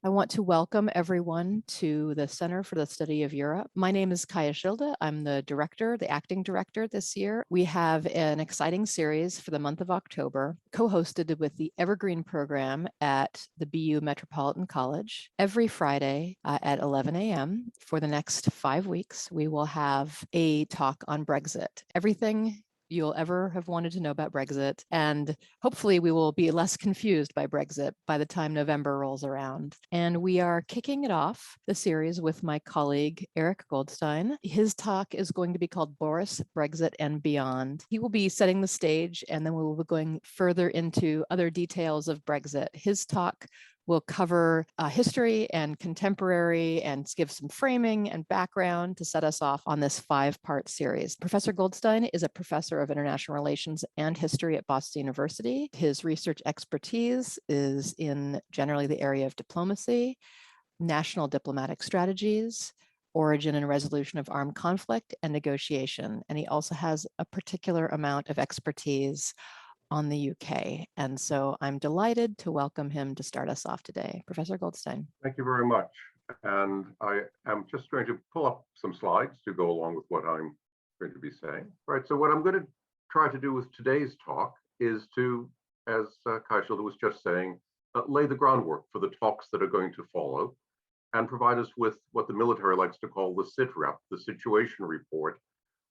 I want to welcome everyone to the Center for the Study of Europe. My name is Kaija Schilde. I'm the director, the acting director this year. We have an exciting series for the month of October, co-hosted with the Evergreen program at the BU Metropolitan College. Every Friday at 11 a.m. for the next 5 weeks, we will have a talk on Brexit. Everything you'll ever have wanted to know about Brexit. And hopefully we will be less confused by Brexit by the time November rolls around. And we are kicking it off, the series, with my colleague, Erik Goldstein. His talk is going to be called Boris, Brexit and Beyond. He will be setting the stage, and then we will be going further into other details of Brexit. His talk will cover history and contemporary and give some framing and background to set us off on this 5-part series. Professor Goldstein is a professor of international relations and history at Boston University. His research expertise is in generally the area of diplomacy, national diplomatic strategies, origin and resolution of armed conflict, and negotiation. And he also has a particular amount of expertise on the UK. And so I'm delighted to welcome him to start us off today. Professor Goldstein. Thank you very much. And I am just going to pull up some slides to go along with what I'm going to be saying. Right, so what I'm going to try to do with today's talk is to, as Kaija Schilde was just saying, lay the groundwork for the talks that are going to follow and provide us with what the military likes to call the SITREP, the situation report,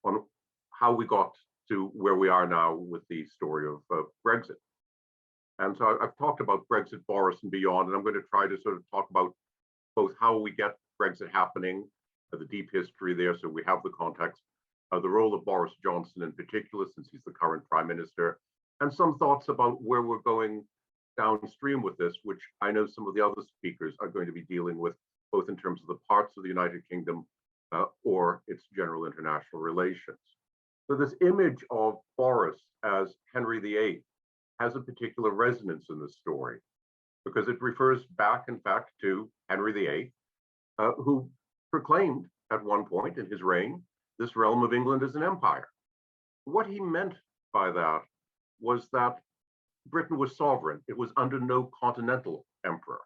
on how we got to where we are now with the story of Brexit. And so I've talked about Brexit, Boris and beyond, and I'm going to try to sort of talk about both how we get Brexit happening, the deep history there, so we have the context, the role of Boris Johnson in particular, since he's the current prime minister, and some thoughts about where we're going downstream with this, which I know some of the other speakers are going to be dealing with, both in terms of the parts of the United Kingdom or its general international relations. So this image of Boris as Henry VIII has a particular resonance in this story because it refers back, in fact, to Henry VIII, who proclaimed at one point in his reign this realm of England as an empire. What he meant by that was that Britain was sovereign. It was under no continental emperor.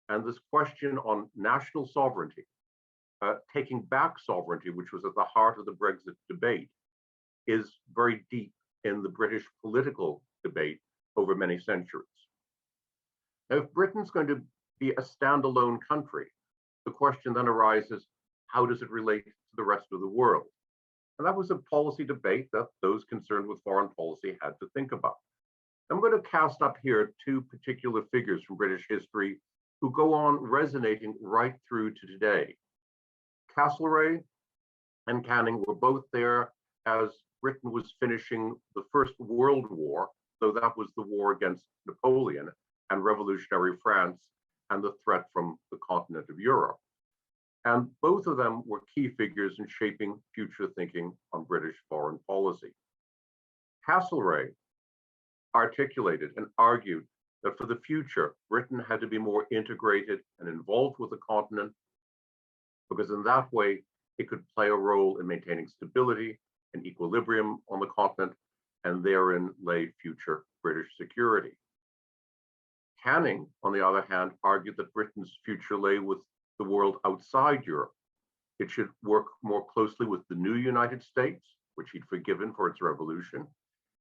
And this question on national sovereignty, taking back sovereignty, which was at the heart of the Brexit debate, is very deep in the British political debate over many centuries. Now, if Britain's going to be a standalone country, the question then arises, how does it relate to the rest of the world? And that was a policy debate that those concerned with foreign policy had to think about. I'm going to cast up here 2 particular figures from British history who go on resonating right through to today. Castlereagh and Canning were both there as Britain was finishing the First World War, though that was the war against Napoleon and revolutionary France and the threat from the continent of Europe. And both of them were key figures in shaping future thinking on British foreign policy. Castlereagh articulated and argued that for the future, Britain had to be more integrated and involved with the continent, because in that way, it could play a role in maintaining stability and equilibrium on the continent, and therein lay future British security. Canning, on the other hand, argued that Britain's future lay with the world outside Europe. It should work more closely with the new United States, which he'd forgiven for its revolution,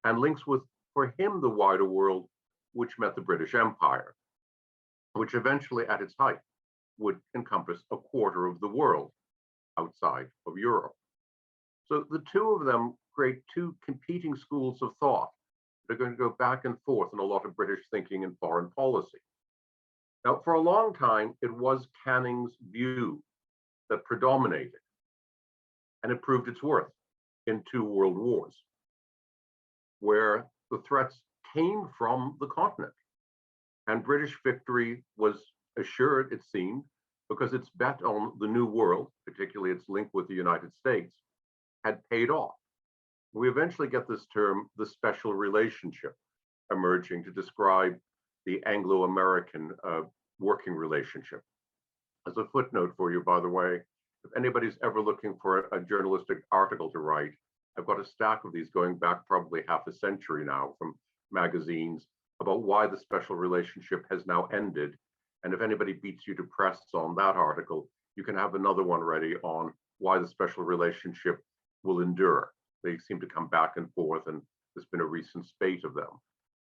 and links with, for him, the wider world, which meant the British Empire, which eventually at its height would encompass a quarter of the world outside of Europe. So the 2 of them create 2 competing schools of thought that are going to go back and forth in a lot of British thinking and foreign policy. Now, for a long time, it was Canning's view that predominated, and it proved its worth in 2 world wars, where the threats came from the continent. And British victory was assured, it seemed, because its bet on the new world, particularly its link with the United States, had paid off. We eventually get this term, the special relationship, emerging to describe the Anglo-American working relationship. As a footnote for you, by the way, if anybody's ever looking for a journalistic article to write, I've got a stack of these going back probably half a century now from magazines about why the special relationship has now ended And if anybody beats you to press on that article, you can have another one ready on why the special relationship will endure. They seem to come back and forth, and there's been a recent spate of them.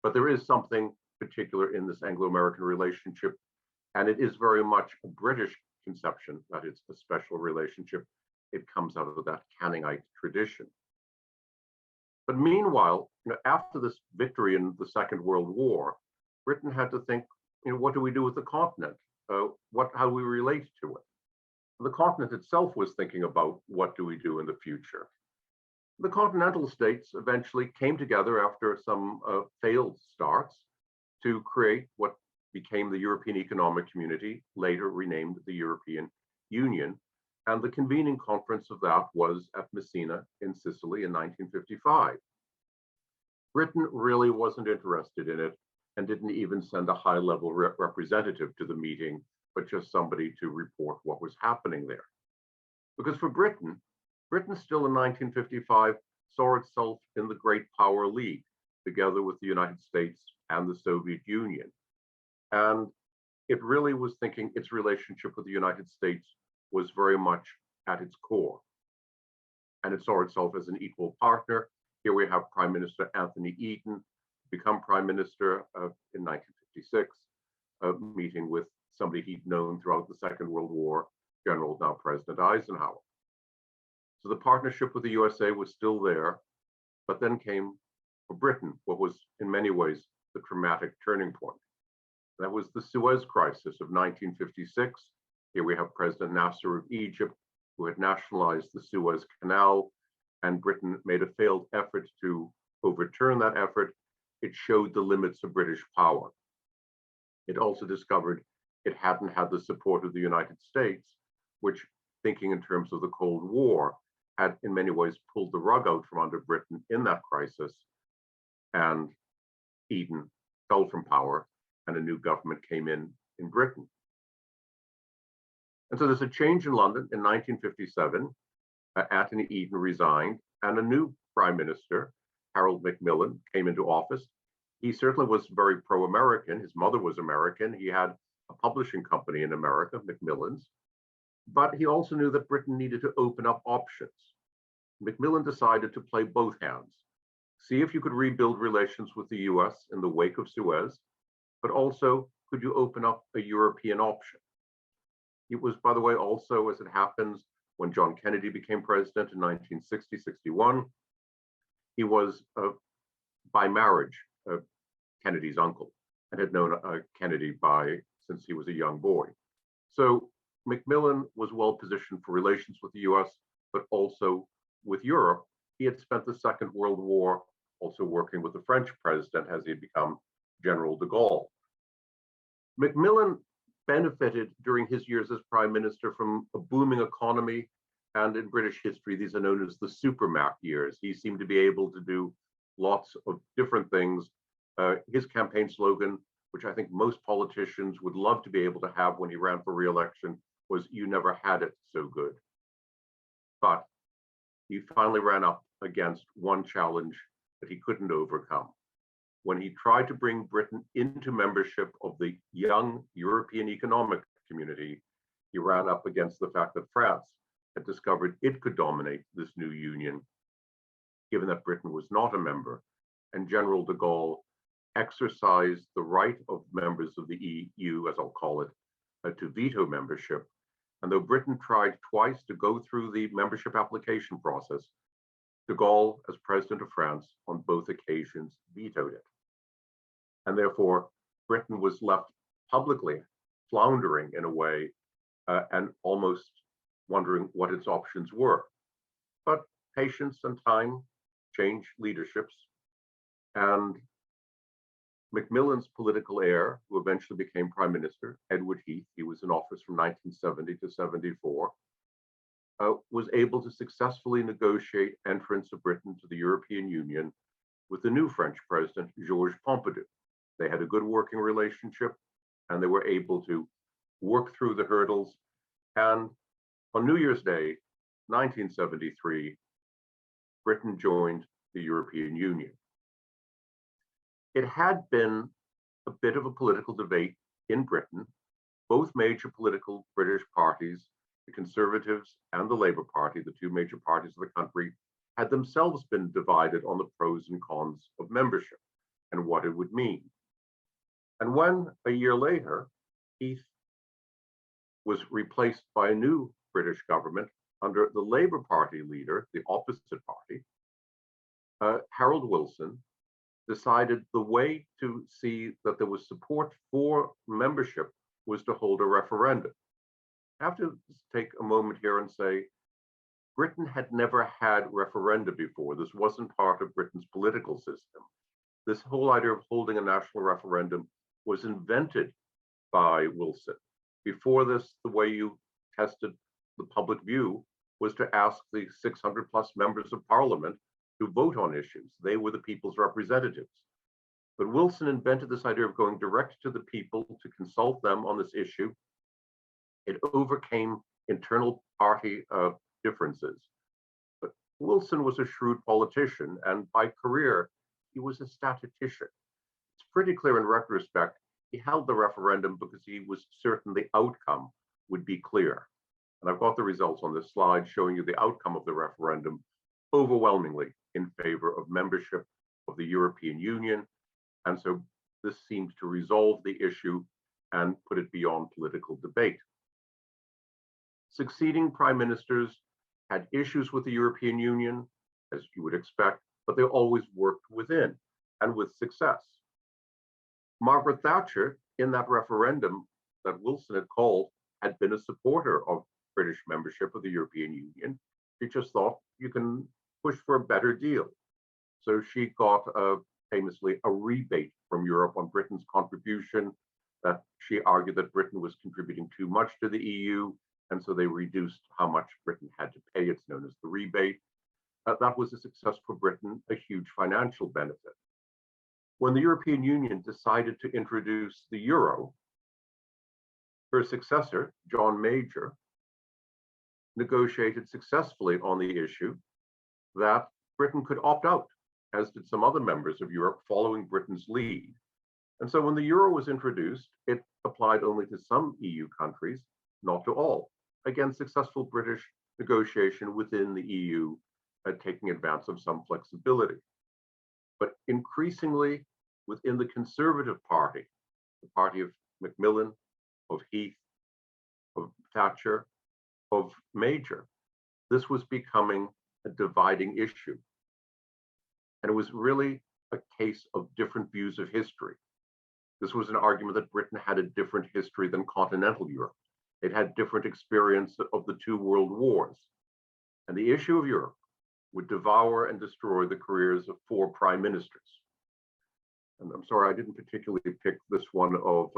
But there is something particular in this Anglo-American relationship, and it is very much a British conception that it's a special relationship. It comes out of that Canningite tradition. But meanwhile, after this victory in the Second World War, Britain had to think, what do we do with the continent? How do we relate to it? The continent itself was thinking about what do we do in the future. The continental states eventually came together after some failed starts to create what became the European Economic Community, later renamed the European Union. And the convening conference of that was at Messina in Sicily in 1955. Britain really wasn't interested in it and didn't even send a high-level representative to the meeting, but just somebody to report what was happening there. Because for Britain still in 1955 saw itself in the Great Power League, together with the United States and the Soviet Union. And it really was thinking its relationship with the United States was very much at its core. And it saw itself as an equal partner. Here we have Prime Minister Anthony Eden become Prime Minister in 1956, meeting with somebody he'd known throughout the Second World War, General, now President Eisenhower. So the partnership with the USA was still there, but then came for Britain what was in many ways the dramatic turning point. That was the Suez Crisis of 1956. Here we have President Nasser of Egypt, who had nationalized the Suez Canal, and Britain made a failed effort to overturn that effort. It showed the limits of British power. It also discovered it hadn't had the support of the United States, which, thinking in terms of the Cold War, had in many ways pulled the rug out from under Britain in that crisis. And Eden fell from power, and a new government came in Britain. And so there's a change in London in 1957. Anthony Eden resigned, and a new prime minister, Harold Macmillan, came into office. He certainly was very pro-American. His mother was American. He had a publishing company in America, Macmillan's, but he also knew that Britain needed to open up options. Macmillan decided to play both hands, see if you could rebuild relations with the US in the wake of Suez, but also could you open up a European option? It was, by the way, also, as it happens, when John Kennedy became president in 1960-61, he was by marriage Kennedy's uncle and had known Kennedy since he was a young boy. So Macmillan was well positioned for relations with the US, but also with Europe. He had spent the Second World War also working with the French president as he had become General de Gaulle. Macmillan benefited during his years as prime minister from a booming economy, and in British history, these are known as the Super Mac years. He seemed to be able to do lots of different things. His campaign slogan, which I think most politicians would love to be able to have when he ran for re-election, was "You never had it so good." But he finally ran up against one challenge that he couldn't overcome. When he tried to bring Britain into membership of the young European Economic Community, he ran up against the fact that France had discovered it could dominate this new union, given that Britain was not a member, and General de Gaulle exercised the right of members of the EU, as I'll call it, to veto membership. And though Britain tried twice to go through the membership application process, de Gaulle, as president of France, on both occasions vetoed it. And therefore, Britain was left publicly floundering in a way and almost wondering what its options were. But patience and time change leaderships. And Macmillan's political heir, who eventually became prime minister, Edward Heath, he was in office from 1970 to 74, was able to successfully negotiate entrance of Britain to the European Union with the new French president, Georges Pompidou. They had a good working relationship, and they were able to work through the hurdles. And on New Year's Day, 1973, Britain joined the European Union. It had been a bit of a political debate in Britain both major political British parties, the Conservatives and the Labour Party, the two major parties of the country, had themselves been divided on the pros and cons of membership and what it would mean. And when a year later, Heath was replaced by a new British government under the Labour Party leader, the opposite party, Harold Wilson, decided the way to see that there was support for membership was to hold a referendum. I have to take a moment here and say, Britain had never had referenda before. This wasn't part of Britain's political system. This whole idea of holding a national referendum was invented by Wilson. Before this, the way you tested the public view was to ask the 600 plus members of parliament to vote on issues. They were the people's representatives. But Wilson invented this idea of going direct to the people to consult them on this issue. It overcame internal party differences. But Wilson was a shrewd politician, and by career, he was a statistician. It's pretty clear in retrospect, he held the referendum because he was certain the outcome would be clear. And I've got the results on this slide showing you the outcome of the referendum, overwhelmingly in favor of membership of the European Union. And so this seemed to resolve the issue and put it beyond political debate. Succeeding prime ministers had issues with the European Union, as you would expect, but they always worked within and with success. Margaret Thatcher, in that referendum that Wilson had called, had been a supporter of British membership of the European Union. She just thought you can push for a better deal. So she got famously a rebate from Europe on Britain's contribution, that she argued that Britain was contributing too much to the EU, and so they reduced how much Britain had to pay. It's known as the rebate. That was a success for Britain, a huge financial benefit. When the European Union decided to introduce the euro, her successor, John Major, negotiated successfully on the issue that Britain could opt out, as did some other members of Europe following Britain's lead. And so when the euro was introduced, it applied only to some EU countries, not to all. Again, successful British negotiation within the EU, taking advantage of some flexibility. But increasingly within the Conservative Party, the party of Macmillan, of Heath, of Thatcher, of Major, this was becoming a dividing issue. And it was really a case of different views of history. This was an argument that Britain had a different history than continental Europe. It had different experience of the two world wars. And the issue of Europe would devour and destroy the careers of 4 prime ministers. And I'm sorry, I didn't particularly pick this one of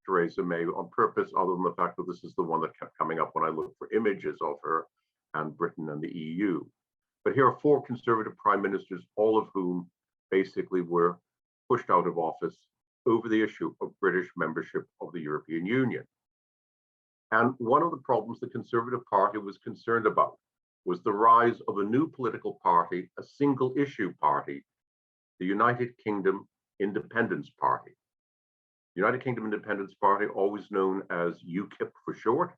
Theresa May on purpose, other than the fact that this is the one that kept coming up when I looked for images of her and Britain and the EU. But here are 4 conservative prime ministers, all of whom basically were pushed out of office over the issue of British membership of the European Union. And one of the problems the Conservative Party was concerned about was the rise of a new political party, a single issue party, the United Kingdom Independence Party. The United Kingdom Independence Party, always known as UKIP for short,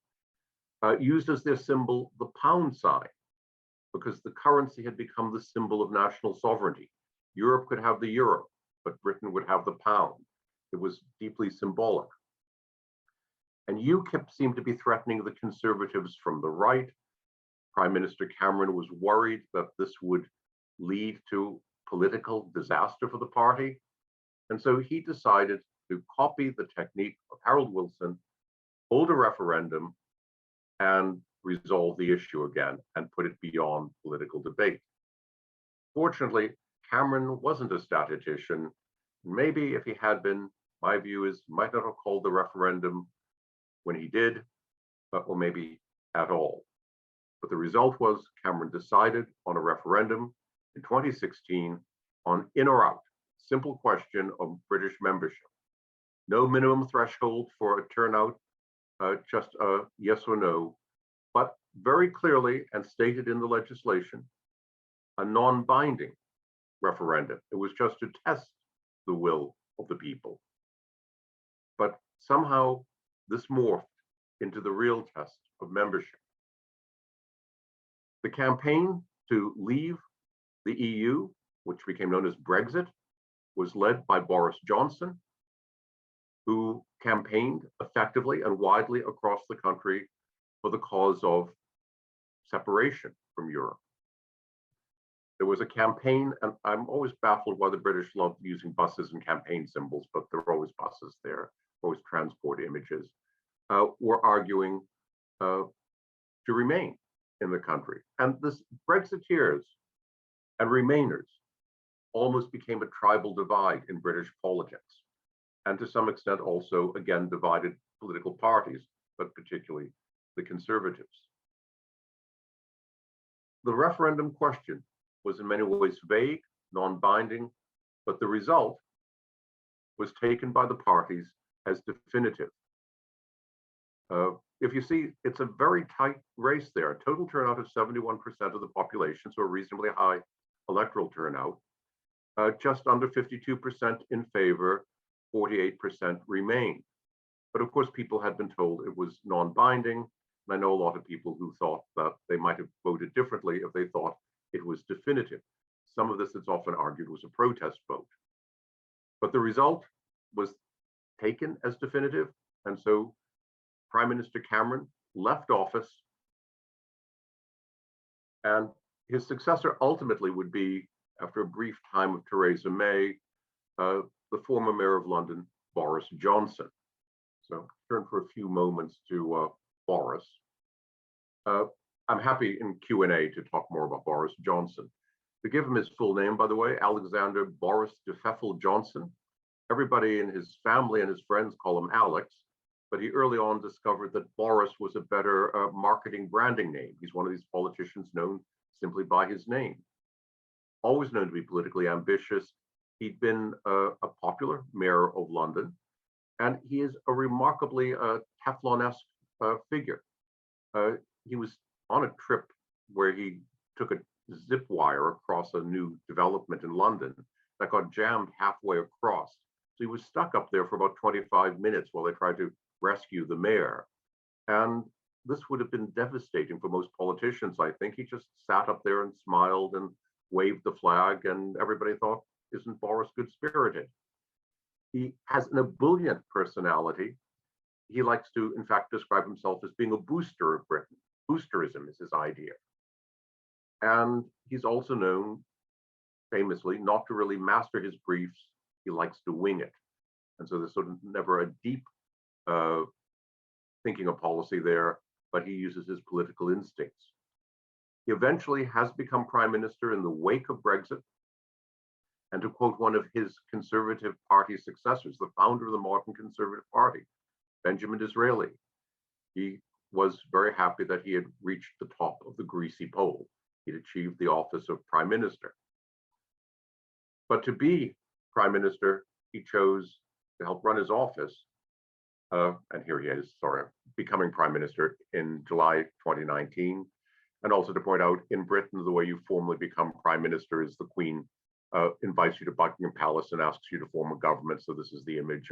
used as their symbol the pound sign, because the currency had become the symbol of national sovereignty. Europe could have the euro, but Britain would have the pound. It was deeply symbolic. And UKIP seemed to be threatening the Conservatives from the right. Prime Minister Cameron was worried that this would lead to political disaster for the party. And so he decided to copy the technique of Harold Wilson, hold a referendum, and resolve the issue again and put it beyond political debate. Fortunately, Cameron wasn't a statistician. Maybe if he had been, my view is he might not have called the referendum when he did, or maybe at all. But the result was Cameron decided on a referendum in 2016 on in or out, simple question of British membership. No minimum threshold for a turnout, just a yes or no, but very clearly and stated in the legislation, a non-binding referendum. It was just to test the will of the people. But somehow this morphed into the real test of membership. The campaign to leave the EU, which became known as Brexit, was led by Boris Johnson, who campaigned effectively and widely across the country for the cause of separation from Europe. There was a campaign, and I'm always baffled why the British love using buses and campaign symbols, but there are always buses there, always transport images, were arguing to remain in the country. And this Brexiteers and Remainers almost became a tribal divide in British politics, and to some extent also, again, divided political parties, but particularly the Conservatives. The referendum question was in many ways vague, non-binding, but the result was taken by the parties as definitive. If you see, it's a very tight race there. A total turnout of 71% of the population, so a reasonably high electoral turnout. Just under 52% in favor, 48% remain. But of course, people had been told it was non-binding. And I know a lot of people who thought that they might have voted differently if they thought it was definitive. Some of this, it's often argued, was a protest vote. But the result was taken as definitive. And so Prime Minister Cameron left office, and his successor ultimately would be, after a brief time of Theresa May, the former mayor of London, Boris Johnson. So turn for a few moments to Boris. I'm happy in Q&A to talk more about Boris Johnson. To give him his full name, by the way, Alexander Boris de Pfeffel Johnson. Everybody in his family and his friends call him Alex, but he early on discovered that Boris was a better marketing branding name. He's one of these politicians known simply by his name. Always known to be politically ambitious. He'd been a popular mayor of London, and he is a remarkably Teflon-esque figure. He was on a trip where he took a zip wire across a new development in London that got jammed halfway across. So he was stuck up there for about 25 minutes while they tried to rescue the mayor. And this would have been devastating for most politicians, I think. He just sat up there and smiled and waved the flag, and everybody thought, isn't Boris good-spirited? He has an ebullient personality. He likes to, in fact, describe himself as being a booster of Britain. Boosterism is his idea. And he's also known, famously, not to really master his briefs. He likes to wing it. And so there's sort of never a deep thinking of policy there, but he uses his political instincts. He eventually has become prime minister in the wake of Brexit. And to quote one of his Conservative Party successors, the founder of the modern Conservative Party, Benjamin Disraeli, he was very happy that he had reached the top of the greasy pole. He'd achieved the office of prime minister. But to be prime minister, he chose to help run his office. And here he is, becoming prime minister in July 2019. And also to point out, in Britain, the way you formally become prime minister is the Queen invites you to Buckingham Palace and asks you to form a government. So this is the image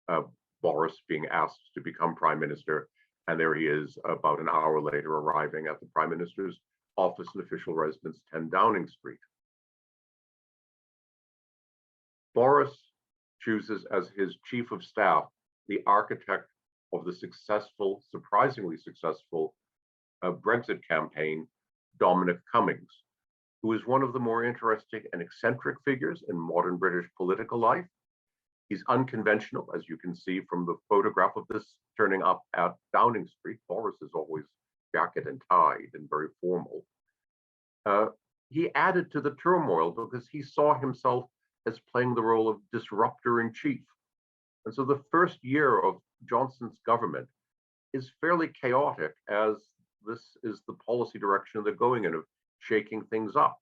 of Boris being asked to become prime minister. And there he is about an hour later arriving at the prime minister's office and official residence, 10 Downing Street. Boris chooses as his chief of staff the architect of the successful, surprisingly successful Brexit campaign, Dominic Cummings, who is one of the more interesting and eccentric figures in modern British political life. He's unconventional, as you can see from the photograph of this turning up at Downing Street. Boris is always jacket and tied and very formal. He added to the turmoil because he saw himself as playing the role of disruptor in chief. And so the first year of Johnson's government is fairly chaotic, as this is the policy direction they're going in, of shaking things up.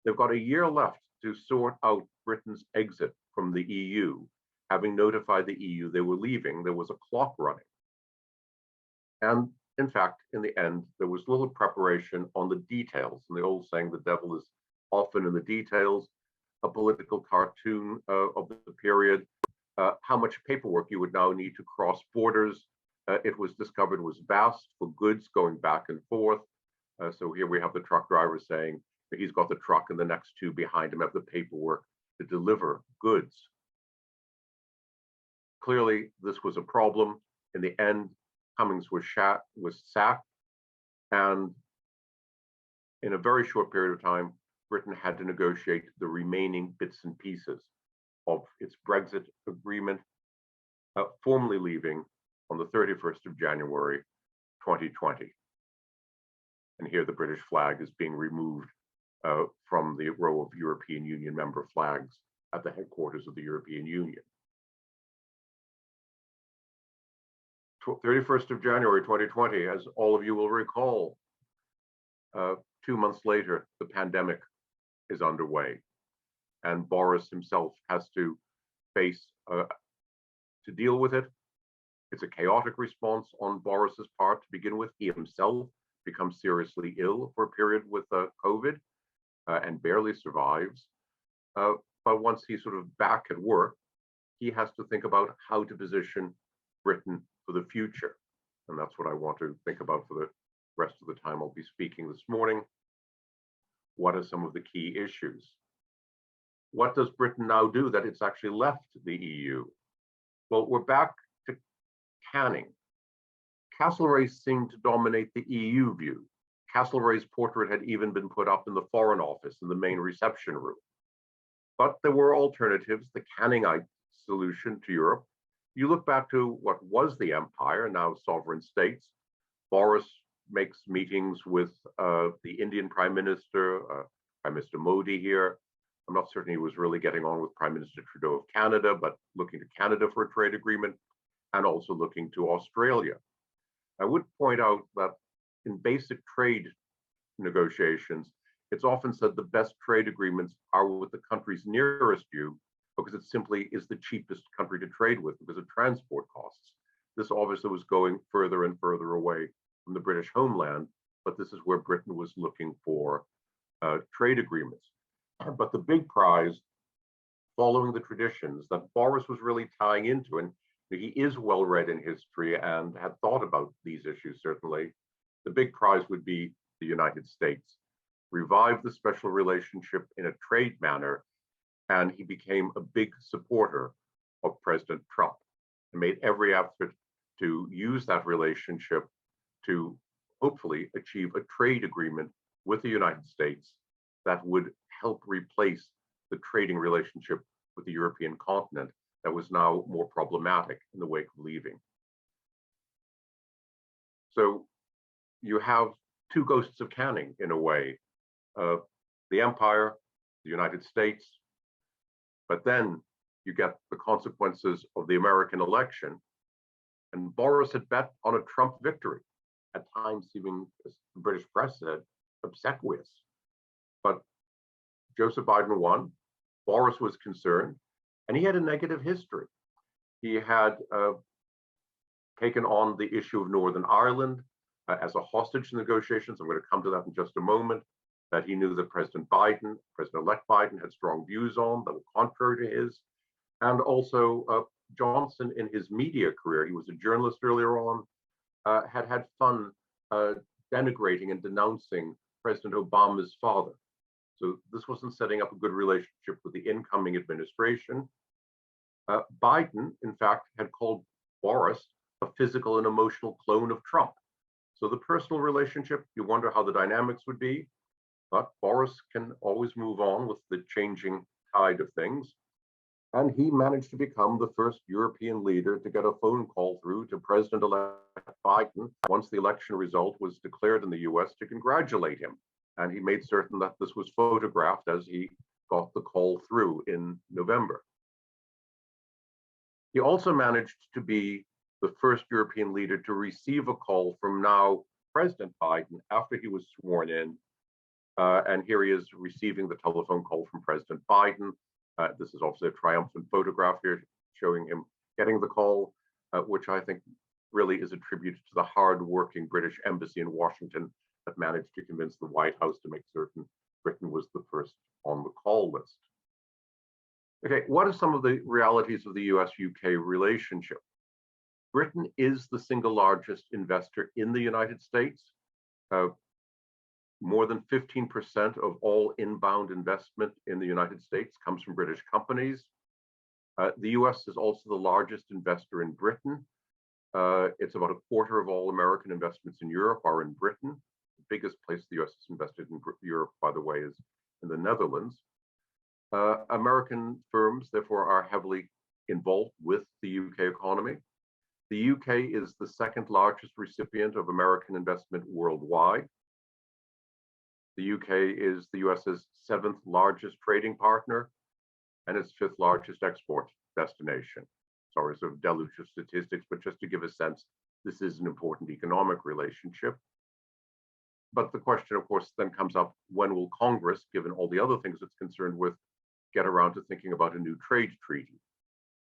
They've got a year left to sort out Britain's exit from the EU. Having notified the EU they were leaving, there was a clock running. And in fact, in the end, there was little preparation on the details. And the old saying, the devil is often in the details, a political cartoon of the period, how much paperwork you would now need to cross borders it was discovered was vast for goods going back and forth. So here we have the truck driver saying that he's got the truck and the next two behind him have the paperwork to deliver goods. Clearly, this was a problem. In the end, Cummings was sacked, and in a very short period of time, Britain had to negotiate the remaining bits and pieces of its Brexit agreement, formally leaving on the 31st of January, 2020. And here the British flag is being removed from the row of European Union member flags at the headquarters of the European Union. 31st of January 2020, as all of you will recall, 2 months later, the pandemic is underway, and Boris himself has to deal with it. It's a chaotic response on Boris's part to begin with. He himself becomes seriously ill for a period with COVID and barely survives. But once he's sort of back at work, he has to think about how to position Britain for the future. And that's what I want to think about for the rest of the time I'll be speaking this morning. What are some of the key issues? What does Britain now do that it's actually left the EU? Well, we're back to Canning. Castlereagh seemed to dominate the EU view. Castlereagh's portrait had even been put up in the Foreign Office in the main reception room. But there were alternatives, the Canningite solution to Europe. You look back to what was the empire, now sovereign states. Boris makes meetings with the Indian Prime Minister, Prime Minister Modi here. I'm not certain he was really getting on with Prime Minister Trudeau of Canada, but looking to Canada for a trade agreement, and also looking to Australia. I would point out that in basic trade negotiations, it's often said the best trade agreements are with the countries nearest you, because it simply is the cheapest country to trade with because of transport costs. This obviously was going further and further away from the British homeland, but this is where Britain was looking for trade agreements. But the big prize, following the traditions that Boris was really tying into, and he is well read in history and had thought about these issues certainly, the big prize would be the United States. Revive the special relationship in a trade manner, and he became a big supporter of President Trump and made every effort to use that relationship to hopefully achieve a trade agreement with the United States that would help replace the trading relationship with the European continent that was now more problematic in the wake of leaving. So you have two ghosts of Canning in a way, the empire, the United States, but then you get the consequences of the American election. And Boris had bet on a Trump victory, at times even, as the British press said, obsequious. But Joseph Biden won, Boris was concerned, and he had a negative history. He had taken on the issue of Northern Ireland as a hostage negotiations. I'm going to come to that in just a moment. That he knew that President-elect Biden had strong views on that were contrary to his. And also Johnson in his media career, he was a journalist earlier on, had fun denigrating and denouncing President Obama's father. So this wasn't setting up a good relationship with the incoming administration. Biden, in fact, had called Boris a physical and emotional clone of Trump. So the personal relationship, you wonder how the dynamics would be, but Boris can always move on with the changing tide of things. And he managed to become the first European leader to get a phone call through to President-elect Biden once the election result was declared in the US to congratulate him. And he made certain that this was photographed as he got the call through in November. He also managed to be the first European leader to receive a call from now President Biden after he was sworn in. And here he is receiving the telephone call from President Biden. This is also a triumphant photograph here showing him getting the call, which I think really is a tribute to the hard-working British embassy in Washington that managed to convince the White House to make certain Britain was the first on the call list. Okay, what are some of the realities of the US-UK relationship? Britain is the single largest investor in the United States. More than 15% of all inbound investment in the United States comes from British companies. The US is also the largest investor in Britain. It's about a quarter of all American investments in Europe are in Britain. The biggest place the US has invested in Europe, by the way, is in the Netherlands. American firms, therefore, are heavily involved with the UK economy. The UK is the second largest recipient of American investment worldwide. The UK is the US's 7th largest trading partner and its 5th largest export destination. Sorry, sort of deluge of statistics, but just to give a sense, this is an important economic relationship. But the question, of course, then comes up, when will Congress, given all the other things it's concerned with, get around to thinking about a new trade treaty?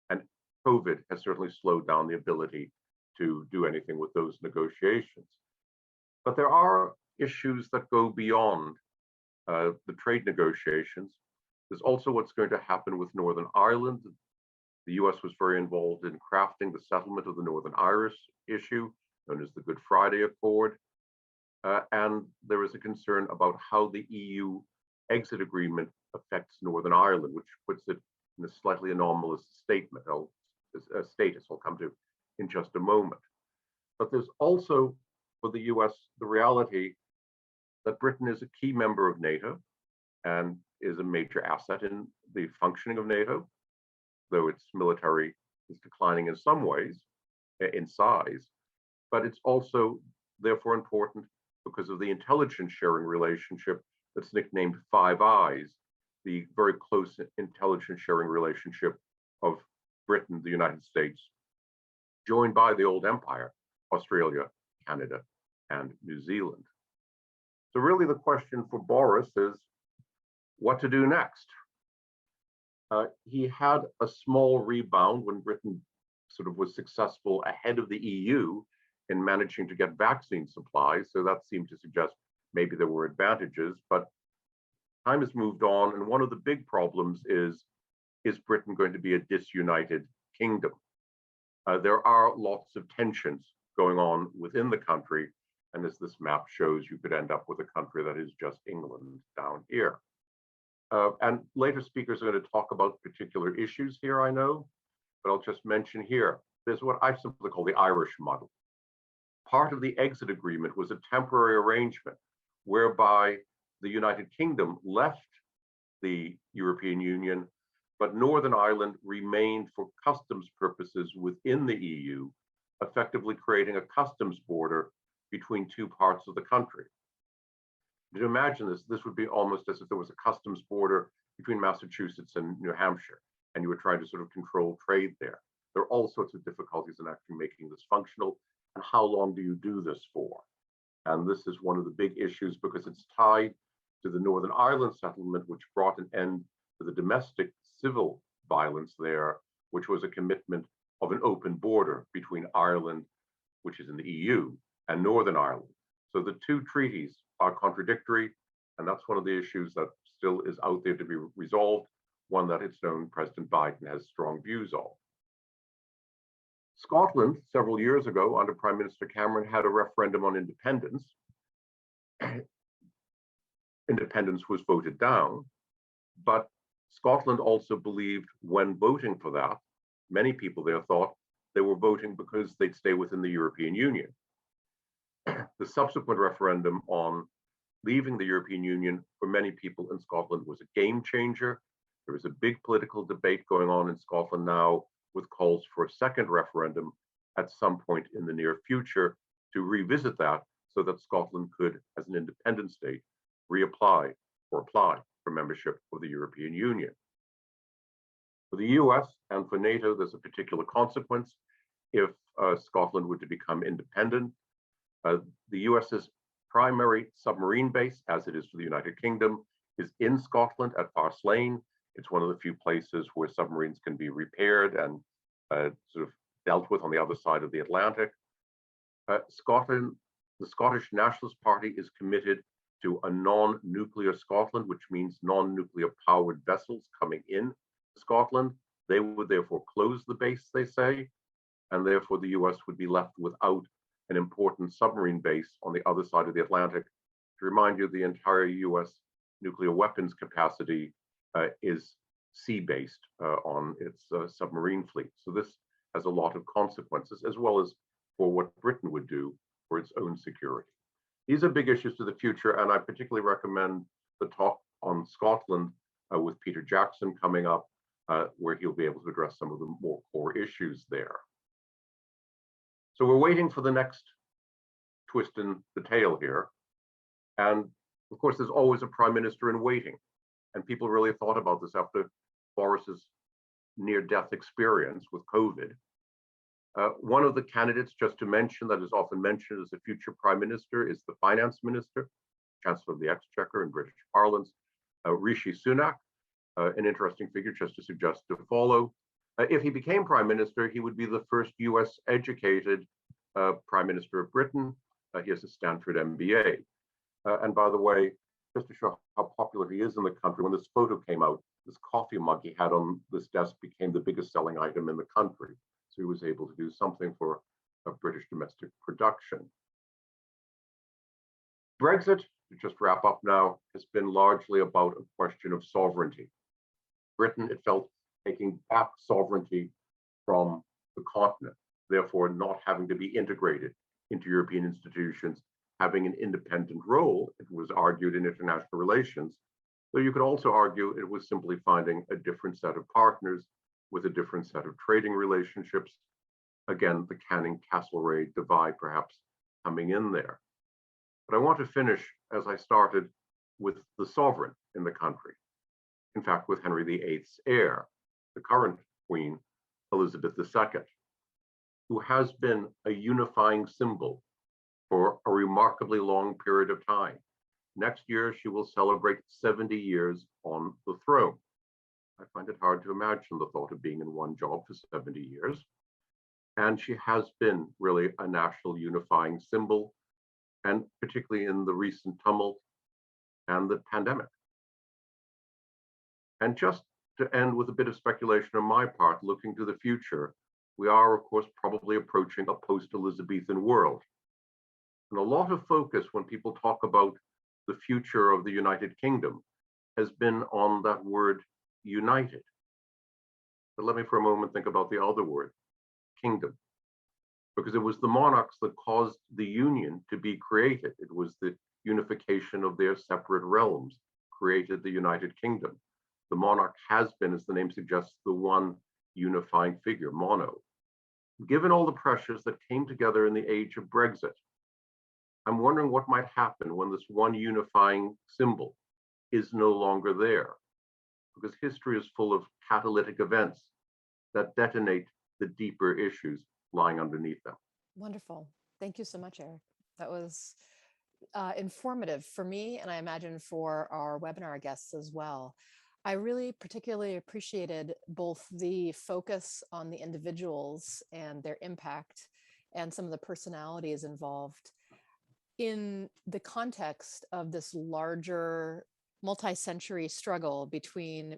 And COVID has certainly slowed down the ability to do anything with those negotiations. But there are issues that go beyond the trade negotiations. There's also what's going to happen with Northern Ireland. The US was very involved in crafting the settlement of the Northern Irish issue, known as the Good Friday Accord. And there is a concern about how the EU exit agreement affects Northern Ireland, which puts it in a slightly anomalous status I'll come to in just a moment. But there's also, for the US, the reality that Britain is a key member of NATO and is a major asset in the functioning of NATO, though its military is declining in some ways in size. But it's also therefore important because of the intelligence sharing relationship that's nicknamed Five Eyes, the very close intelligence sharing relationship of Britain, the United States, joined by the old empire, Australia, Canada, and New Zealand. So really the question for Boris is what to do next. He had a small rebound when Britain sort of was successful ahead of the EU in managing to get vaccine supplies. So that seemed to suggest maybe there were advantages, but time has moved on. And one of the big problems is Britain going to be a disunited kingdom? There are lots of tensions going on within the country. And as this map shows, you could end up with a country that is just England down here. And later speakers are going to talk about particular issues here, I know, but I'll just mention here, there's what I simply call the Irish model. Part of the exit agreement was a temporary arrangement whereby the United Kingdom left the European Union, but Northern Ireland remained for customs purposes within the EU, effectively creating a customs border between two parts of the country. To imagine this would be almost as if there was a customs border between Massachusetts and New Hampshire, and you were trying to sort of control trade there. There are all sorts of difficulties in actually making this functional, and how long do you do this for? And this is one of the big issues because it's tied to the Northern Ireland settlement, which brought an end to the domestic civil violence there, which was a commitment of an open border between Ireland, which is in the EU, and Northern Ireland. So the two treaties are contradictory, and that's one of the issues that still is out there to be resolved, one that it's known President Biden has strong views on. Scotland, several years ago, under Prime Minister Cameron, had a referendum on independence. Independence was voted down, but Scotland also believed when voting for that, many people there thought they were voting because they'd stay within the European Union. The subsequent referendum on leaving the European Union for many people in Scotland was a game changer. There is a big political debate going on in Scotland now with calls for a second referendum at some point in the near future to revisit that so that Scotland could, as an independent state, reapply or apply for membership of the European Union. For the US and for NATO, there's a particular consequence if Scotland were to become independent. The US's primary submarine base, as it is for the United Kingdom, is in Scotland at Farslane. It's one of the few places where submarines can be repaired and sort of dealt with on the other side of the Atlantic. Scotland, the Scottish Nationalist Party is committed to a non-nuclear Scotland, which means non-nuclear powered vessels coming in Scotland. They would therefore close the base, they say. and therefore the US would be left without an important submarine base on the other side of the Atlantic. To remind you, the entire US nuclear weapons capacity is sea-based on its submarine fleet. So this has a lot of consequences, as well as for what Britain would do for its own security. These are big issues to the future, and I particularly recommend the talk on Scotland with Peter Jackson coming up, where he'll be able to address some of the more core issues there. So we're waiting for the next twist in the tail here. And of course, there's always a prime minister in waiting. And people really thought about this after Boris's near-death experience with COVID. One of the candidates, just to mention, that is often mentioned as a future prime minister is the finance minister, Chancellor of the Exchequer in British parlance, Rishi Sunak, an interesting figure just to suggest to follow. If he became prime minister, he would be the first US educated prime minister of Britain. He has a Stanford MBA. And by the way, just to show how popular he is in the country, when this photo came out, this coffee mug he had on this desk became the biggest selling item in the country. So he was able to do something for British domestic production. Brexit, to just wrap up now, has been largely about a question of sovereignty. Britain, it felt, taking back sovereignty from the continent, therefore not having to be integrated into European institutions, having an independent role, it was argued in international relations. Though you could also argue it was simply finding a different set of partners with a different set of trading relationships. Again, the Canning-Castlereagh divide perhaps coming in there. But I want to finish, as I started, with the sovereign in the country. In fact, with Henry VIII's heir, the current Queen, Elizabeth II, who has been a unifying symbol for a remarkably long period of time. Next year, she will celebrate 70 years on the throne. I find it hard to imagine the thought of being in one job for 70 years. And she has been really a national unifying symbol, and particularly in the recent tumult and the pandemic. And just to end with a bit of speculation on my part, looking to the future, we are, of course, probably approaching a post-Elizabethan world. And a lot of focus when people talk about the future of the United Kingdom has been on that word united. But let me for a moment think about the other word, kingdom, because it was the monarchs that caused the union to be created. It was the unification of their separate realms created the United Kingdom. The monarch has been, as the name suggests, the one unifying figure, mono. Given all the pressures that came together in the age of Brexit, I'm wondering what might happen when this one unifying symbol is no longer there, because history is full of catalytic events that detonate the deeper issues lying underneath them. Wonderful. Thank you so much, Erik. That was informative for me, and I imagine for our webinar guests as well. I really particularly appreciated both the focus on the individuals and their impact and some of the personalities involved in the context of this larger multi-century struggle between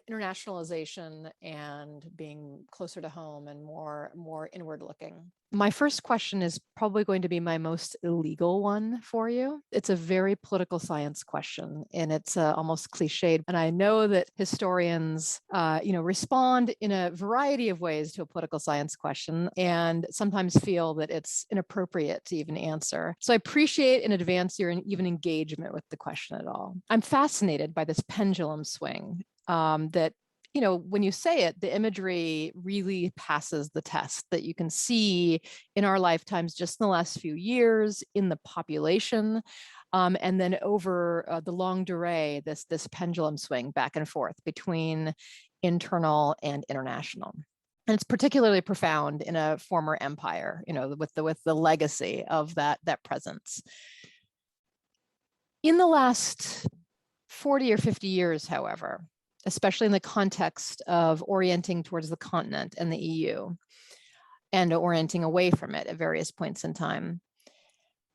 internationalization and being closer to home and more inward looking. My first question is probably going to be my most illegal one for you. It's a very political science question, and it's almost cliched. And I know that historians, respond in a variety of ways to a political science question, and sometimes feel that it's inappropriate to even answer. So I appreciate in advance your even engagement with the question at all. I'm fascinated by this pendulum swing. That, when you say it, the imagery really passes the test that you can see in our lifetimes just in the last few years in the population, and then over the longue durée, this pendulum swing back and forth between internal and international. And it's particularly profound in a former empire, with the legacy of that presence. In the last 40 or 50 years, however, especially in the context of orienting towards the continent and the EU and orienting away from it at various points in time,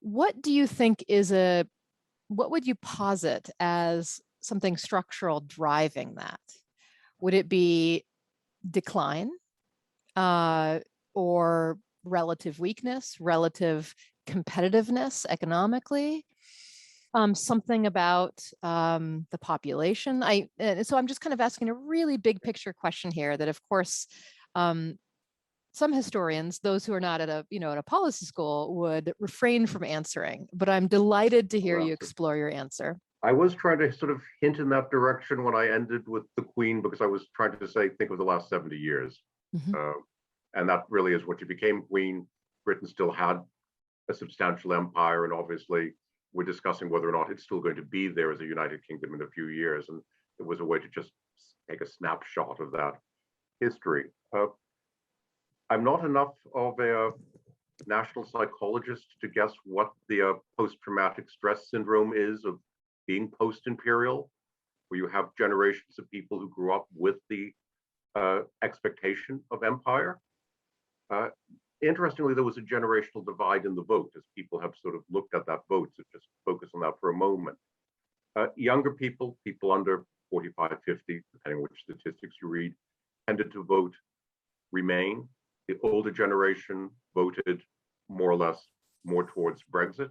what do you think what would you posit as something structural driving that? Would it be decline? or relative weakness, relative competitiveness economically, something about the population. So I'm just kind of asking a really big picture question here that, of course, some historians, those who are not at a policy school, would refrain from answering. But I'm delighted to hear you explore your answer. I was trying to sort of hint in that direction when I ended with the Queen, because I was trying to say, think of the last 70 years. And that really is what you became Queen. Britain still had a substantial empire, and obviously we're discussing whether or not it's still going to be there as a United Kingdom in a few years. And it was a way to just take a snapshot of that history. I'm not enough of a national psychologist to guess what the post-traumatic stress syndrome is of being post-imperial, where you have generations of people who grew up with the expectation of empire. Interestingly, there was a generational divide in the vote, as people have sort of looked at that vote, so just focus on that for a moment. Younger people, people under 45, 50, depending on which statistics you read, tended to vote Remain. The older generation voted more or less more towards Brexit.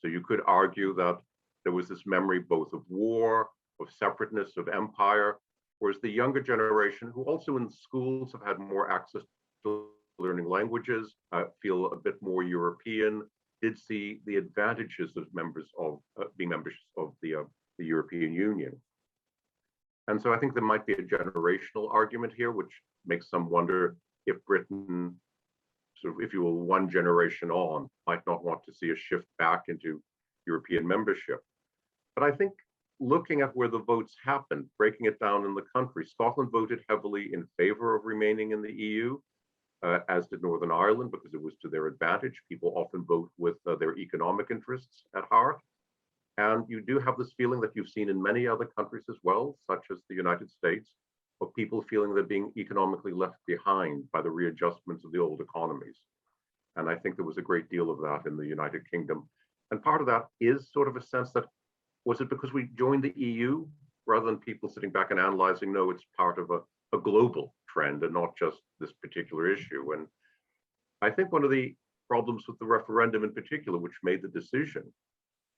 So you could argue that there was this memory both of war, of separateness, of empire, whereas the younger generation, who also in schools have had more access to learning languages, feel a bit more European, did see the advantages of being members of the European Union. And so I think there might be a generational argument here, which makes some wonder if Britain, sort of, if you will, one generation on, might not want to see a shift back into European membership. But I think looking at where the votes happened, breaking it down in the country, Scotland voted heavily in favor of remaining in the EU, as did Northern Ireland, because it was to their advantage. People often vote with their economic interests at heart. And you do have this feeling that you've seen in many other countries as well, such as the United States, of people feeling they're being economically left behind by the readjustments of the old economies. And I think there was a great deal of that in the United Kingdom. And part of that is sort of a sense that, was it because we joined the EU, rather than people sitting back and analyzing, no, it's part of a global trend and not just this particular issue. And I think one of the problems with the referendum in particular, which made the decision,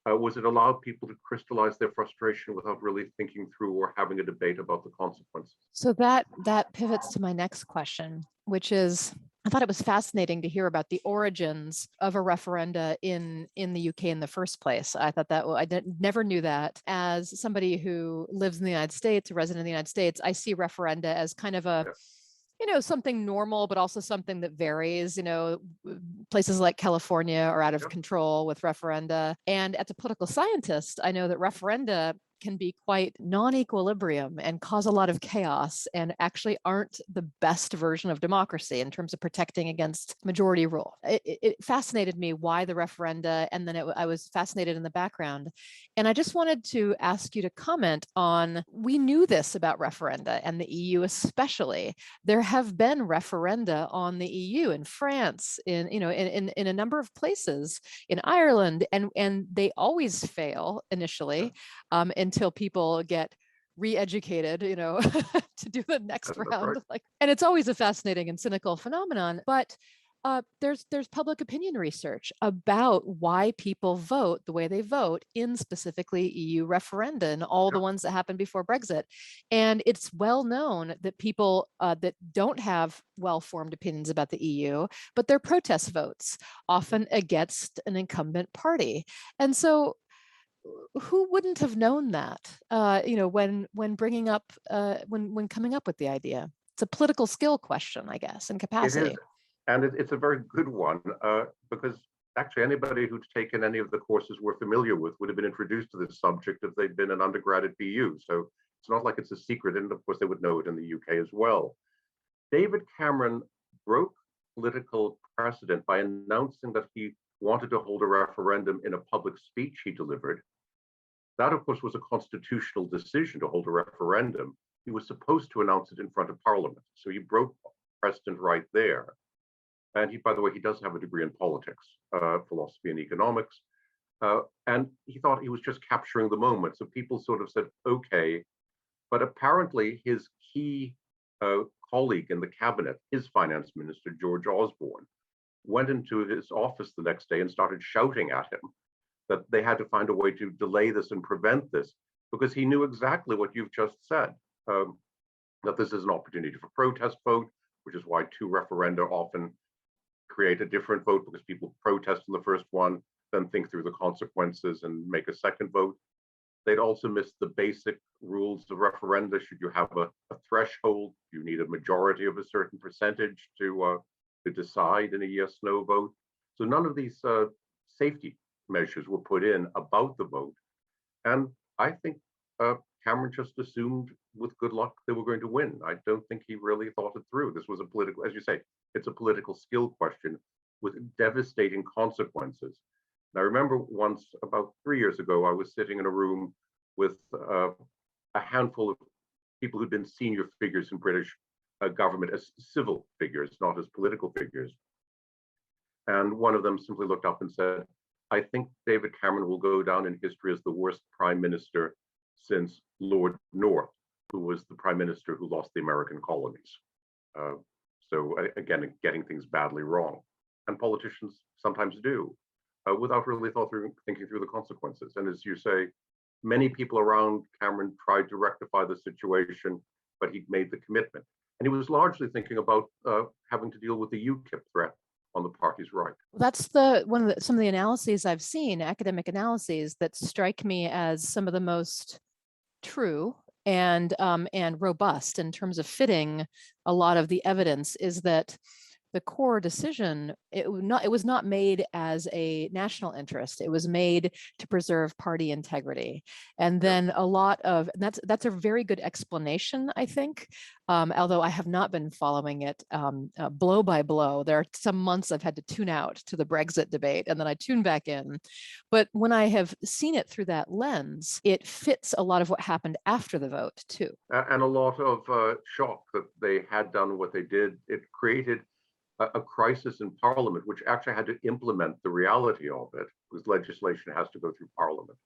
was it allowed people to crystallize their frustration without really thinking through or having a debate about the consequences. So that pivots to my next question, which is, I thought it was fascinating to hear about the origins of a referenda in the UK in the first place. I thought that, never knew that. As somebody who lives in the United States, a resident of the United States, I see referenda as kind of a, something normal, but also something that varies. Places like California are out of control with referenda. And as a political scientist, I know that referenda can be quite non-equilibrium and cause a lot of chaos, and actually aren't the best version of democracy in terms of protecting against majority rule. It fascinated me why the referenda, and then I was fascinated in the background. And I just wanted to ask you to comment on, we knew this about referenda and the EU especially. There have been referenda on the EU in France, in a number of places, in Ireland, and they always fail initially. Until people get re-educated, to do the next round. Right. And it's always a fascinating and cynical phenomenon. But there's public opinion research about why people vote the way they vote in specifically EU referenda and all the ones that happened before Brexit. And it's well known that people that don't have well-formed opinions about the EU, but they're protest votes, often against an incumbent party. And so who wouldn't have known that, when bringing up, when coming up with the idea? It's a political skill question, I guess, and capacity. It is, and it's a very good one, because actually anybody who's taken any of the courses we're familiar with would have been introduced to this subject if they'd been an undergrad at BU. So it's not like it's a secret, and of course they would know it in the UK as well. David Cameron broke political precedent by announcing that he wanted to hold a referendum in a public speech he delivered. That, of course, was a constitutional decision to hold a referendum. He was supposed to announce it in front of Parliament. So he broke precedent right there. And he, by the way, he does have a degree in politics, philosophy and economics. And he thought he was just capturing the moment. So people sort of said, okay, but apparently his key colleague in the cabinet, his finance minister, George Osborne, went into his office the next day and started shouting at him that they had to find a way to delay this and prevent this, because he knew exactly what you've just said, that this is an opportunity for protest vote, which is why two referenda often create a different vote, because people protest in the first one, then think through the consequences and make a second vote. They'd also missed the basic rules of referenda. Should you have a threshold, you need a majority of a certain percentage to decide in a yes/no vote. So none of these safety measures were put in about the vote. And I think Cameron just assumed with good luck they were going to win. I don't think he really thought it through. This was a political, as you say, it's a political skill question with devastating consequences. And I remember once, about 3 years ago, I was sitting in a room with a handful of people who'd been senior figures in British government as civil figures, not as political figures. And one of them simply looked up and said, I think David Cameron will go down in history as the worst prime minister since Lord North, who was the prime minister who lost the American colonies. So again, getting things badly wrong. And politicians sometimes do, without really thinking through the consequences. And as you say, many people around Cameron tried to rectify the situation, but he made the commitment. And he was largely thinking about having to deal with the UKIP threat on the party's right. That's some of the analyses I've seen, academic analyses, that strike me as some of the most true and robust in terms of fitting a lot of the evidence, is that the core decision, it was not made as a national interest. It was made to preserve party integrity. And then a lot of, that's a very good explanation, I think, although I have not been following it blow by blow. There are some months I've had to tune out to the Brexit debate, and then I tune back in. But when I have seen it through that lens, it fits a lot of what happened after the vote too. And a lot of shock that they had done what they did. It created a crisis in Parliament, which actually had to implement the reality of it, because legislation has to go through Parliament.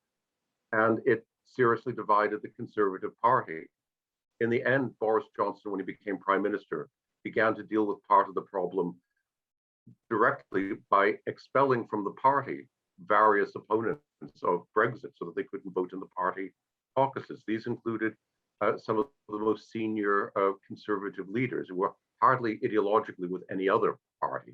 And it seriously divided the Conservative Party. In the end, Boris Johnson, when he became Prime Minister, began to deal with part of the problem directly by expelling from the party various opponents of Brexit so that they couldn't vote in the party caucuses. These included some of the most senior Conservative leaders who were hardly ideologically with any other party,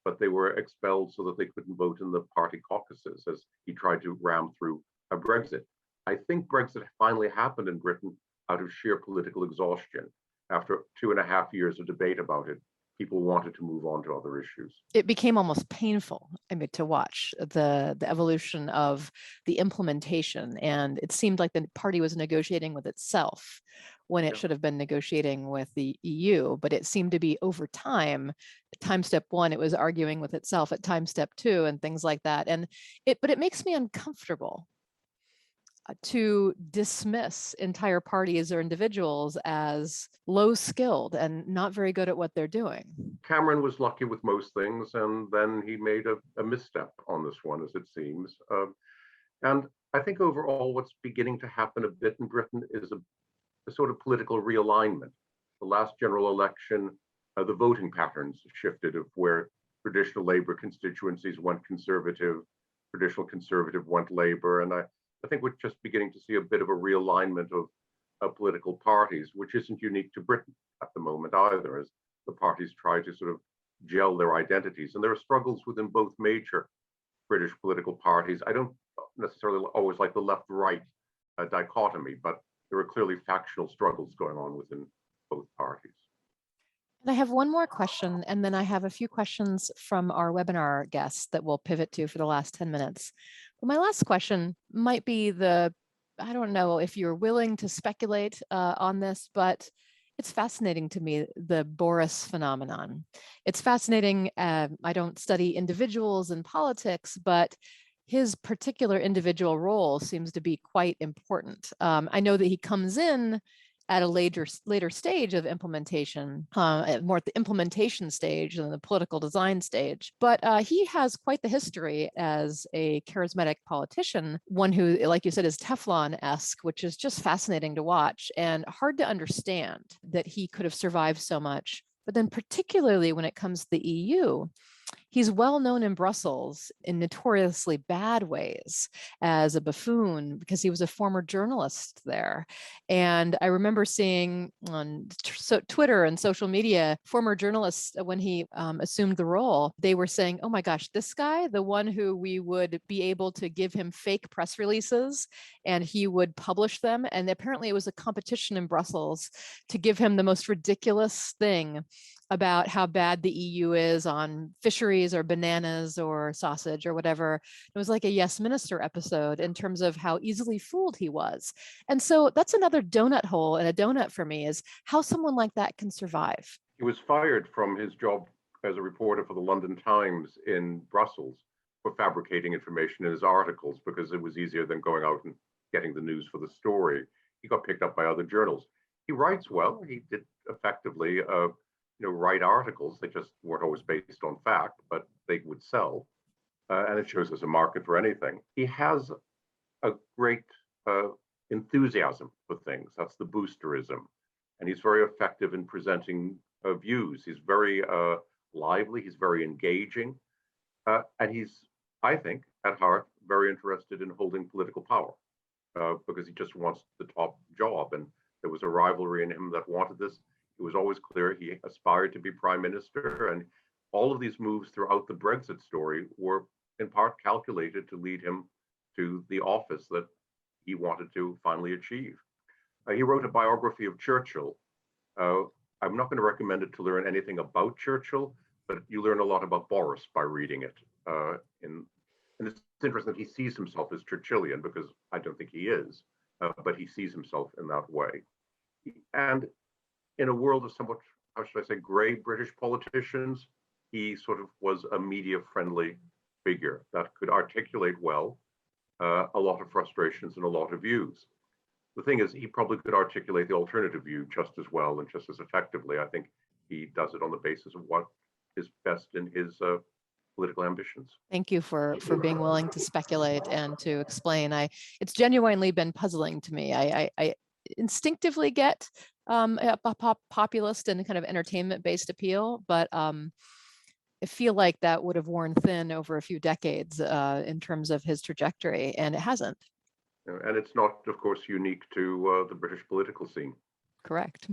but they were expelled so that they couldn't vote in the party caucuses as he tried to ram through a Brexit. I think Brexit finally happened in Britain out of sheer political exhaustion. After 2.5 years of debate about it, people wanted to move on to other issues. It became almost painful, I mean, to watch the evolution of the implementation. And it seemed like the party was negotiating with itself when it should have been negotiating with the EU. But it seemed to be over time, at time step 1, it was arguing with itself at time step 2 and things like that. But it makes me uncomfortable to dismiss entire parties or individuals as low skilled and not very good at what they're doing. Cameron was lucky with most things, and then he made a misstep on this one, as it seems. And I think overall what's beginning to happen a bit in Britain is a sort of political realignment. The last general election, the voting patterns shifted of where traditional Labour constituencies went Conservative, traditional Conservative went Labour, and I think we're just beginning to see a bit of a realignment of political parties, which isn't unique to Britain at the moment either, as the parties try to sort of gel their identities. And there are struggles within both major British political parties. I don't necessarily always like the left-right dichotomy, but there are clearly factional struggles going on within both parties. And I have one more question, and then I have a few questions from our webinar guests that we'll pivot to for the last 10 minutes. But my last question might be I don't know if you're willing to speculate on this, but it's fascinating to me, the Boris phenomenon. It's fascinating. I don't study individuals in politics, but his particular individual role seems to be quite important. I know that he comes in at a later stage of implementation, more at the implementation stage than the political design stage. But he has quite the history as a charismatic politician, one who, like you said, is Teflon-esque, which is just fascinating to watch and hard to understand that he could have survived so much. But then particularly when it comes to the EU, he's well known in Brussels in notoriously bad ways as a buffoon because he was a former journalist there. And I remember seeing on Twitter and social media, former journalists, when he assumed the role, they were saying, oh my gosh, this guy, the one who we would be able to give him fake press releases and he would publish them. And apparently it was a competition in Brussels to give him the most ridiculous thing about how bad the EU is on fisheries or bananas or sausage or whatever. It was like a Yes Minister episode in terms of how easily fooled he was. And so that's another donut hole in a donut for me, is how someone like that can survive. He was fired from his job as a reporter for the London Times in Brussels for fabricating information in his articles because it was easier than going out and getting the news for the story. He got picked up by other journals. He writes well. He did effectively write articles. They just weren't always based on fact, but they would sell. And it shows there's a market for anything. He has a great enthusiasm for things. That's the boosterism. And he's very effective in presenting views. He's very lively. He's very engaging. And he's, I think, at heart, very interested in holding political power because he just wants the top job. And there was a rivalry in him that wanted this. It was always clear he aspired to be prime minister, and all of these moves throughout the Brexit story were in part calculated to lead him to the office that he wanted to finally achieve. He wrote a biography of Churchill. I'm not going to recommend it to learn anything about Churchill, but you learn a lot about Boris by reading it. And it's interesting that he sees himself as Churchillian, because I don't think he is, but he sees himself in that way. And in a world of somewhat, how should I say, gray British politicians, he sort of was a media-friendly figure that could articulate well a lot of frustrations and a lot of views. The thing is, he probably could articulate the alternative view just as well and just as effectively. I think he does it on the basis of what is best in his political ambitions. Thank you for being willing to speculate and to explain. It's genuinely been puzzling to me. I instinctively get a populist and kind of entertainment-based appeal, but I feel like that would have worn thin over a few decades in terms of his trajectory, and it hasn't. And it's not, of course, unique to the British political scene. Correct.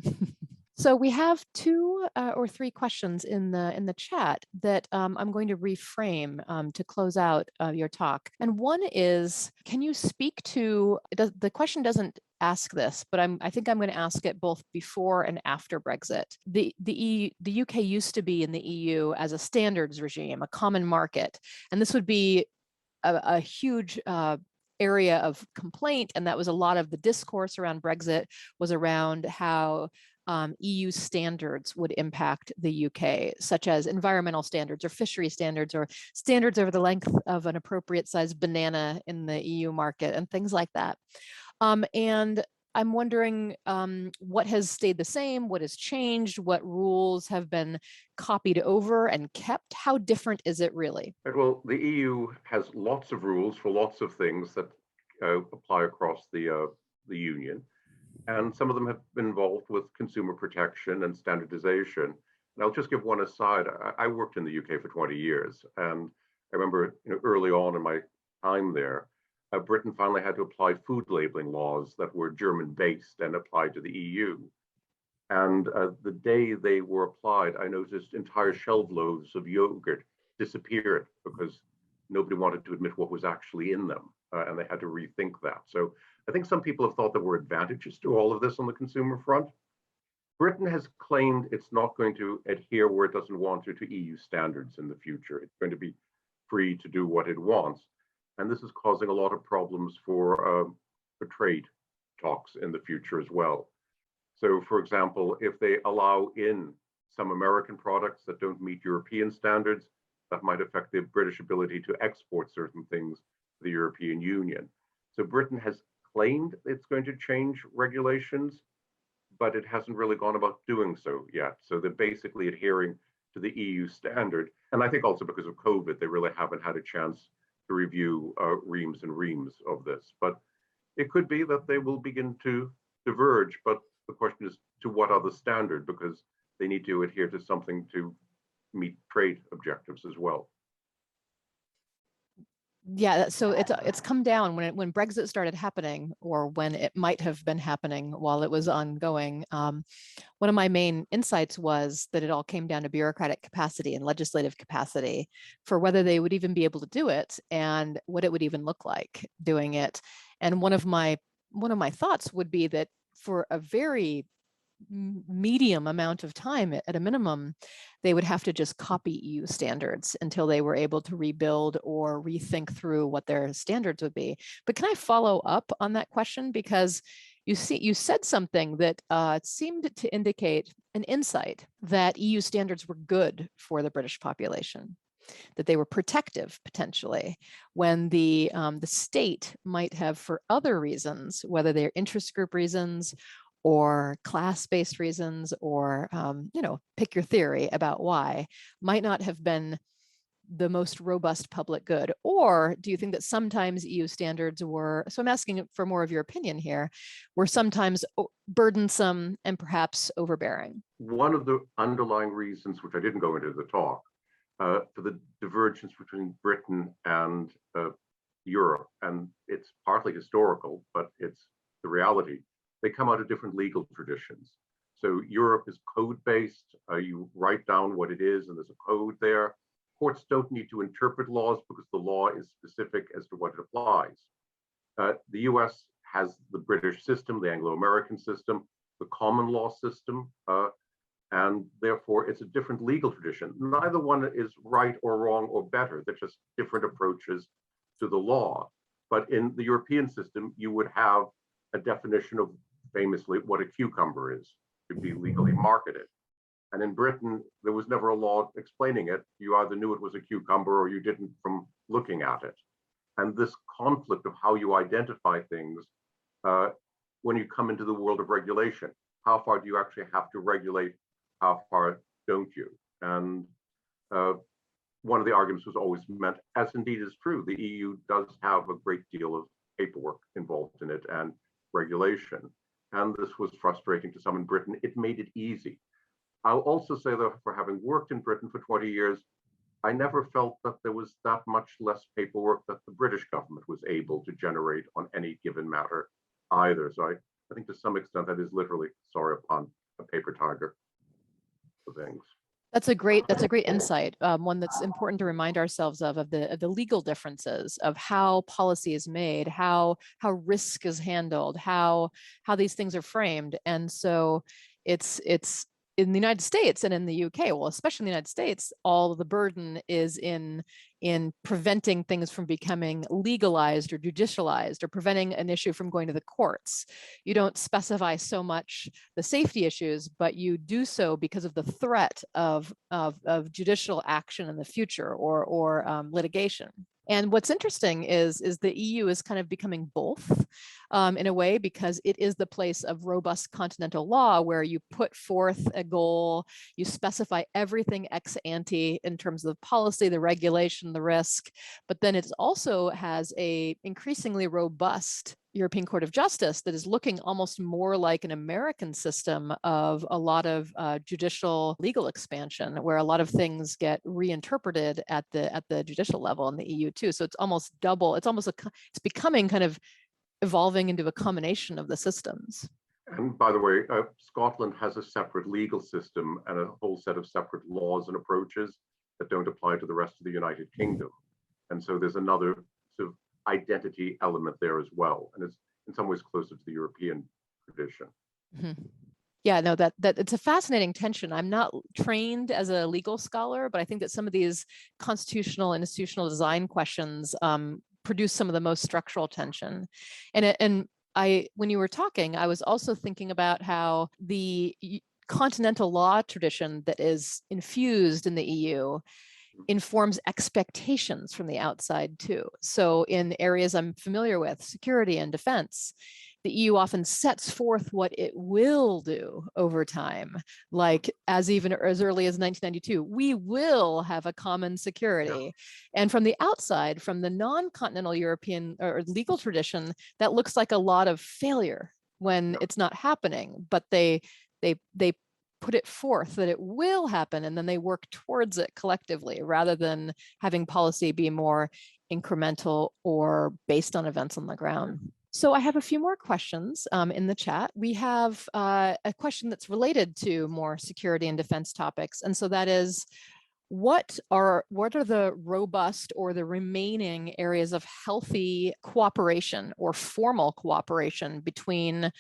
So we have 2 or 3 questions in the chat that I'm going to reframe to close out your talk. And one is, can you speak to, the question doesn't ask this, but I think I'm going to ask it both before and after Brexit. The UK used to be in the EU as a standards regime, a common market, and this would be a huge area of complaint, and that was a lot of the discourse around Brexit was around how EU standards would impact the UK, such as environmental standards or fishery standards or standards over the length of an appropriate sized banana in the EU market and things like that. And I'm wondering what has stayed the same, what has changed, what rules have been copied over and kept? How different is it really? Well, the EU has lots of rules for lots of things that apply across the Union. And some of them have been involved with consumer protection and standardization. And I'll just give one aside. I worked in the UK for 20 years. And I remember early on in my time there, Britain finally had to apply food labeling laws that were German-based and applied to the EU. And the day they were applied, I noticed entire shelf loads of yogurt disappeared because nobody wanted to admit what was actually in them. And they had to rethink that. So I think some people have thought there were advantages to all of this on the consumer front. Britain has claimed it's not going to adhere where it doesn't want to EU standards in the future. It's going to be free to do what it wants. And this is causing a lot of problems for trade talks in the future as well. So, for example, if they allow in some American products that don't meet European standards, that might affect the British ability to export certain things to the European Union. So Britain has claimed it's going to change regulations, but it hasn't really gone about doing so yet. So they're basically adhering to the EU standard. And I think also because of COVID, they really haven't had a chance to review reams and reams of this. But it could be that they will begin to diverge. But the question is, to what other standard? Because they need to adhere to something to meet trade objectives as well. Yeah, so it's come down when Brexit started happening, or when it might have been happening while it was ongoing. One of my main insights was that it all came down to bureaucratic capacity and legislative capacity for whether they would even be able to do it and what it would even look like doing it. And one of my thoughts would be that for a very medium amount of time, at a minimum, they would have to just copy EU standards until they were able to rebuild or rethink through what their standards would be. But can I follow up on that question? Because you said something that seemed to indicate an insight that EU standards were good for the British population, that they were protective potentially, when the state might have, for other reasons, whether they're interest group reasons or class-based reasons, or pick your theory about why, might not have been the most robust public good? Or do you think that sometimes EU standards were, so I'm asking for more of your opinion here, were sometimes burdensome and perhaps overbearing? One of the underlying reasons, which I didn't go into the talk, for the divergence between Britain and Europe, and it's partly historical, but it's the reality, they come out of different legal traditions. So Europe is code-based. You write down what it is, and there's a code there. Courts don't need to interpret laws because the law is specific as to what it applies. The US has the British system, the Anglo-American system, the common law system, and therefore it's a different legal tradition. Neither one is right or wrong or better. They're just different approaches to the law. But in the European system, you would have a definition of famously what a cucumber is to be legally marketed. And in Britain, there was never a law explaining it. You either knew it was a cucumber or you didn't from looking at it. And this conflict of how you identify things, when you come into the world of regulation, how far do you actually have to regulate? How far don't you? And one of the arguments was always meant, as indeed is true, the EU does have a great deal of paperwork involved in it and regulation. And this was frustrating to some in Britain. It made it easy. I'll also say that for having worked in Britain for 20 years, I never felt that there was that much less paperwork that the British government was able to generate on any given matter either. So I think to some extent that is literally sorry upon a paper tiger for things. That's a great insight. One that's important to remind ourselves of the legal differences of how policy is made, how risk is handled, how these things are framed. And so it's in the United States and in the UK, well, especially in the United States, all of the burden is in preventing things from becoming legalized or judicialized, or preventing an issue from going to the courts. You don't specify so much the safety issues, but you do so because of the threat of judicial action in the future, or litigation. And what's interesting is the EU is kind of becoming both in a way, because it is the place of robust continental law where you put forth a goal, you specify everything ex ante in terms of the policy, the regulation, the risk, but then it also has a increasingly robust European Court of Justice that is looking almost more like an American system of a lot of judicial legal expansion, where a lot of things get reinterpreted at the judicial level in the EU too. So it's almost double. It's becoming kind of evolving into a combination of the systems. And by the way, Scotland has a separate legal system and a whole set of separate laws and approaches that don't apply to the rest of the United Kingdom. And so there's another sort of identity element there as well. And it's in some ways closer to the European tradition. Mm-hmm. Yeah, no, that it's a fascinating tension. I'm not trained as a legal scholar, but I think that some of these constitutional and institutional design questions produce some of the most structural tension. And when you were talking, I was also thinking about how the continental law tradition that is infused in the EU informs expectations from the outside too. So in areas I'm familiar with, security and defense, the EU often sets forth what it will do over time, like even as early as 1992, we will have a common security. And from the outside, from the non-continental European or legal tradition, that looks like a lot of failure when it's not happening, but they put it forth that it will happen, and then they work towards it collectively rather than having policy be more incremental or based on events on the ground. So I have a few more questions in the chat. We have a question that's related to more security and defense topics. And so that is, what are the robust or the remaining areas of healthy cooperation or formal cooperation between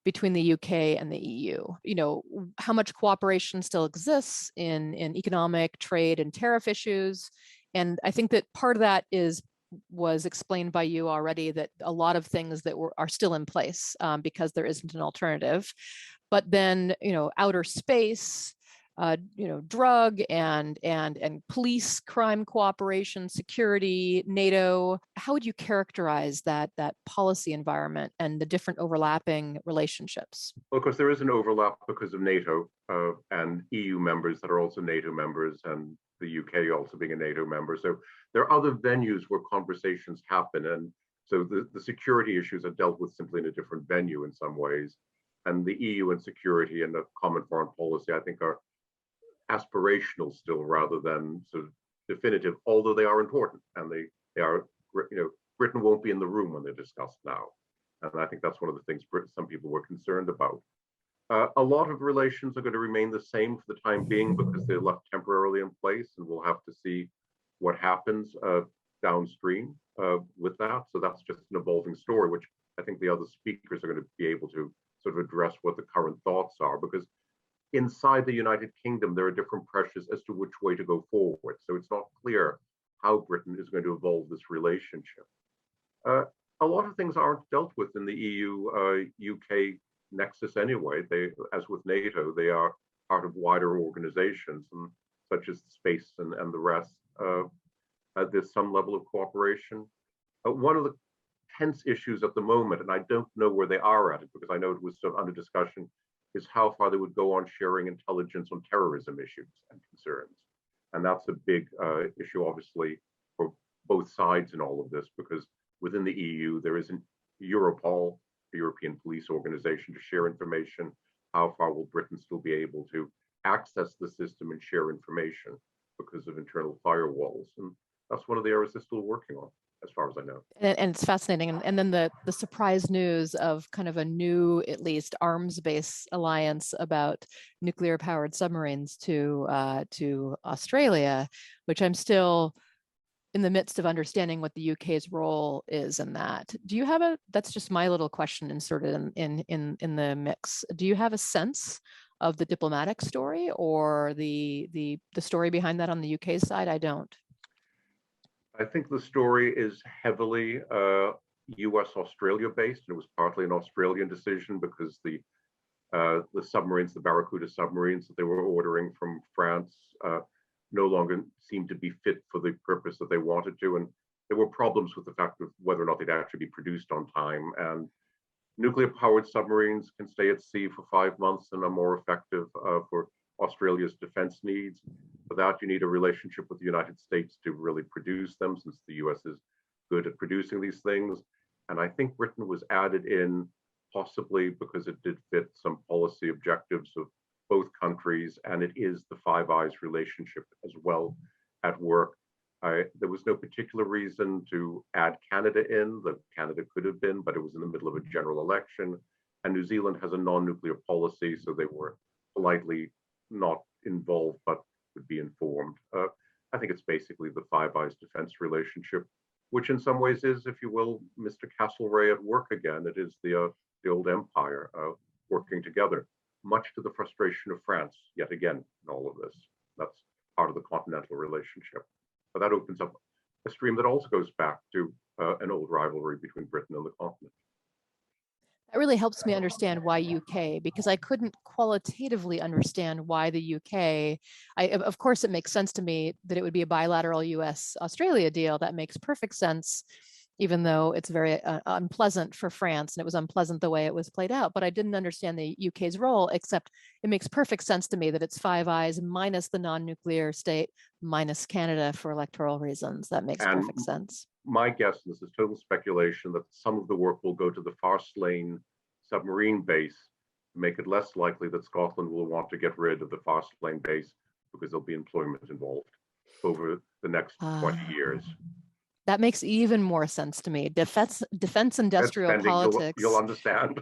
the UK and the EU? You know, how much cooperation still exists in economic, trade, and tariff issues? And I think that part of that was explained by you already, that a lot of things that are still in place because there isn't an alternative. But then, you know, outer space, you know, drug and police crime cooperation, security, NATO. How would you characterize that policy environment and the different overlapping relationships? Well, of course, there is an overlap because of NATO and EU members that are also NATO members, and the UK also being a NATO member. So there are other venues where conversations happen. And so the security issues are dealt with simply in a different venue in some ways. And the EU and security and the common foreign policy, I think, are aspirational still rather than sort of definitive, although they are important. And they are, you know, Britain won't be in the room when they're discussed now. And I think that's one of the things some people were concerned about. A lot of relations are going to remain the same for the time being because they're left temporarily in place, and we'll have to see what happens downstream with that. So that's just an evolving story, which I think the other speakers are going to be able to sort of address what the current thoughts are, because inside the United Kingdom, there are different pressures as to which way to go forward. So it's not clear how Britain is going to evolve this relationship. A lot of things aren't dealt with in the EU-UK nexus anyway. They, as with NATO, they are part of wider organizations, and such as space and the rest. There's some level of cooperation. One of the tense issues at the moment, and I don't know where they are at it because I know it was still under discussion, is how far they would go on sharing intelligence on terrorism issues and concerns. And that's a big issue, obviously, for both sides in all of this, because within the EU, there isn't Europol, the European police organization, to share information. How far will Britain still be able to access the system and share information because of internal firewalls? And that's one of the areas they're still working on, as far as I know. And it's fascinating. And then the surprise news of kind of a new, at least, arms-based alliance about nuclear-powered submarines to Australia, which I'm still in the midst of understanding what the UK's role is in that. Do you have that's just my little question inserted in the mix. Do you have a sense of the diplomatic story or the story behind that on the UK side? I don't. I think the story is heavily US-Australia based. It was partly an Australian decision because the submarines, the Barracuda submarines that they were ordering from France, no longer seemed to be fit for the purpose that they wanted to. And there were problems with the fact of whether or not they'd actually be produced on time. And nuclear-powered submarines can stay at sea for 5 months and are more effective for Australia's defense needs. For that, you need a relationship with the United States to really produce them, since the US is good at producing these things. And I think Britain was added in possibly because it did fit some policy objectives of both countries, and it is the Five Eyes relationship as well at work. There was no particular reason to add Canada in. That Canada could have been, but it was in the middle of a general election. And New Zealand has a non-nuclear policy, so they were politely not involved, but would be informed. I think it's basically the Five Eyes defense relationship, which in some ways is, if you will, Mr. Castlereagh at work again. It is the old empire working together, much to the frustration of France, yet again, in all of this. That's part of the continental relationship. But that opens up a stream that also goes back to an old rivalry between Britain and the continent. That really helps me understand why UK, because I couldn't qualitatively understand why the UK. Of course, it makes sense to me that it would be a bilateral US-Australia deal. That makes perfect sense. even though it's very unpleasant for France, and it was unpleasant the way it was played out. But I didn't understand the UK's role, except it makes perfect sense to me that it's Five Eyes minus the non-nuclear state minus Canada for electoral reasons. That makes perfect sense. My guess, and this is total speculation, that some of the work will go to the Farslane submarine base to make it less likely that Scotland will want to get rid of the Farslane base because there'll be employment involved over the next 20 years. That makes even more sense to me. Defense industrial politics. You'll understand.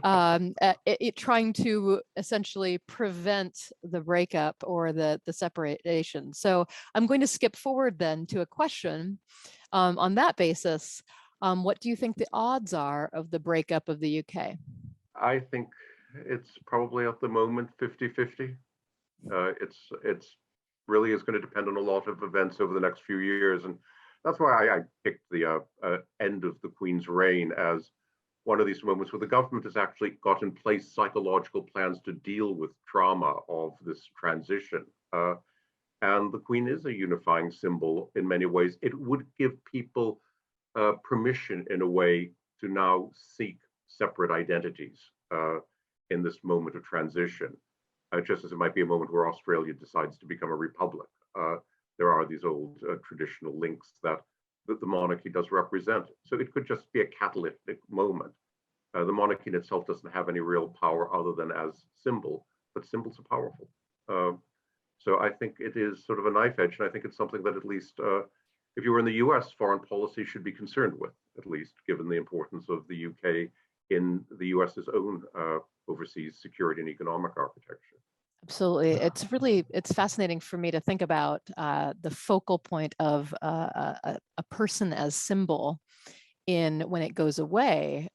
Trying to essentially prevent the breakup or the separation. So I'm going to skip forward then to a question on that basis. What do you think the odds are of the breakup of the UK? I think it's probably at the moment 50-50. It's really is going to depend on a lot of events over the next few years, and that's why I picked the end of the Queen's reign as one of these moments where the government has actually got in place psychological plans to deal with trauma of this transition. And the Queen is a unifying symbol in many ways. It would give people permission in a way to now seek separate identities in this moment of transition, just as it might be a moment where Australia decides to become a republic. There are these old traditional links that the monarchy does represent. So it could just be a catalytic moment. The monarchy in itself doesn't have any real power other than as symbol, but symbols are powerful. So I think it is sort of a knife edge, and I think it's something that at least, if you were in the US, foreign policy should be concerned with, at least given the importance of the UK in the US's own overseas security and economic architecture. Absolutely. It's fascinating for me to think about the focal point of a person as symbol when it goes away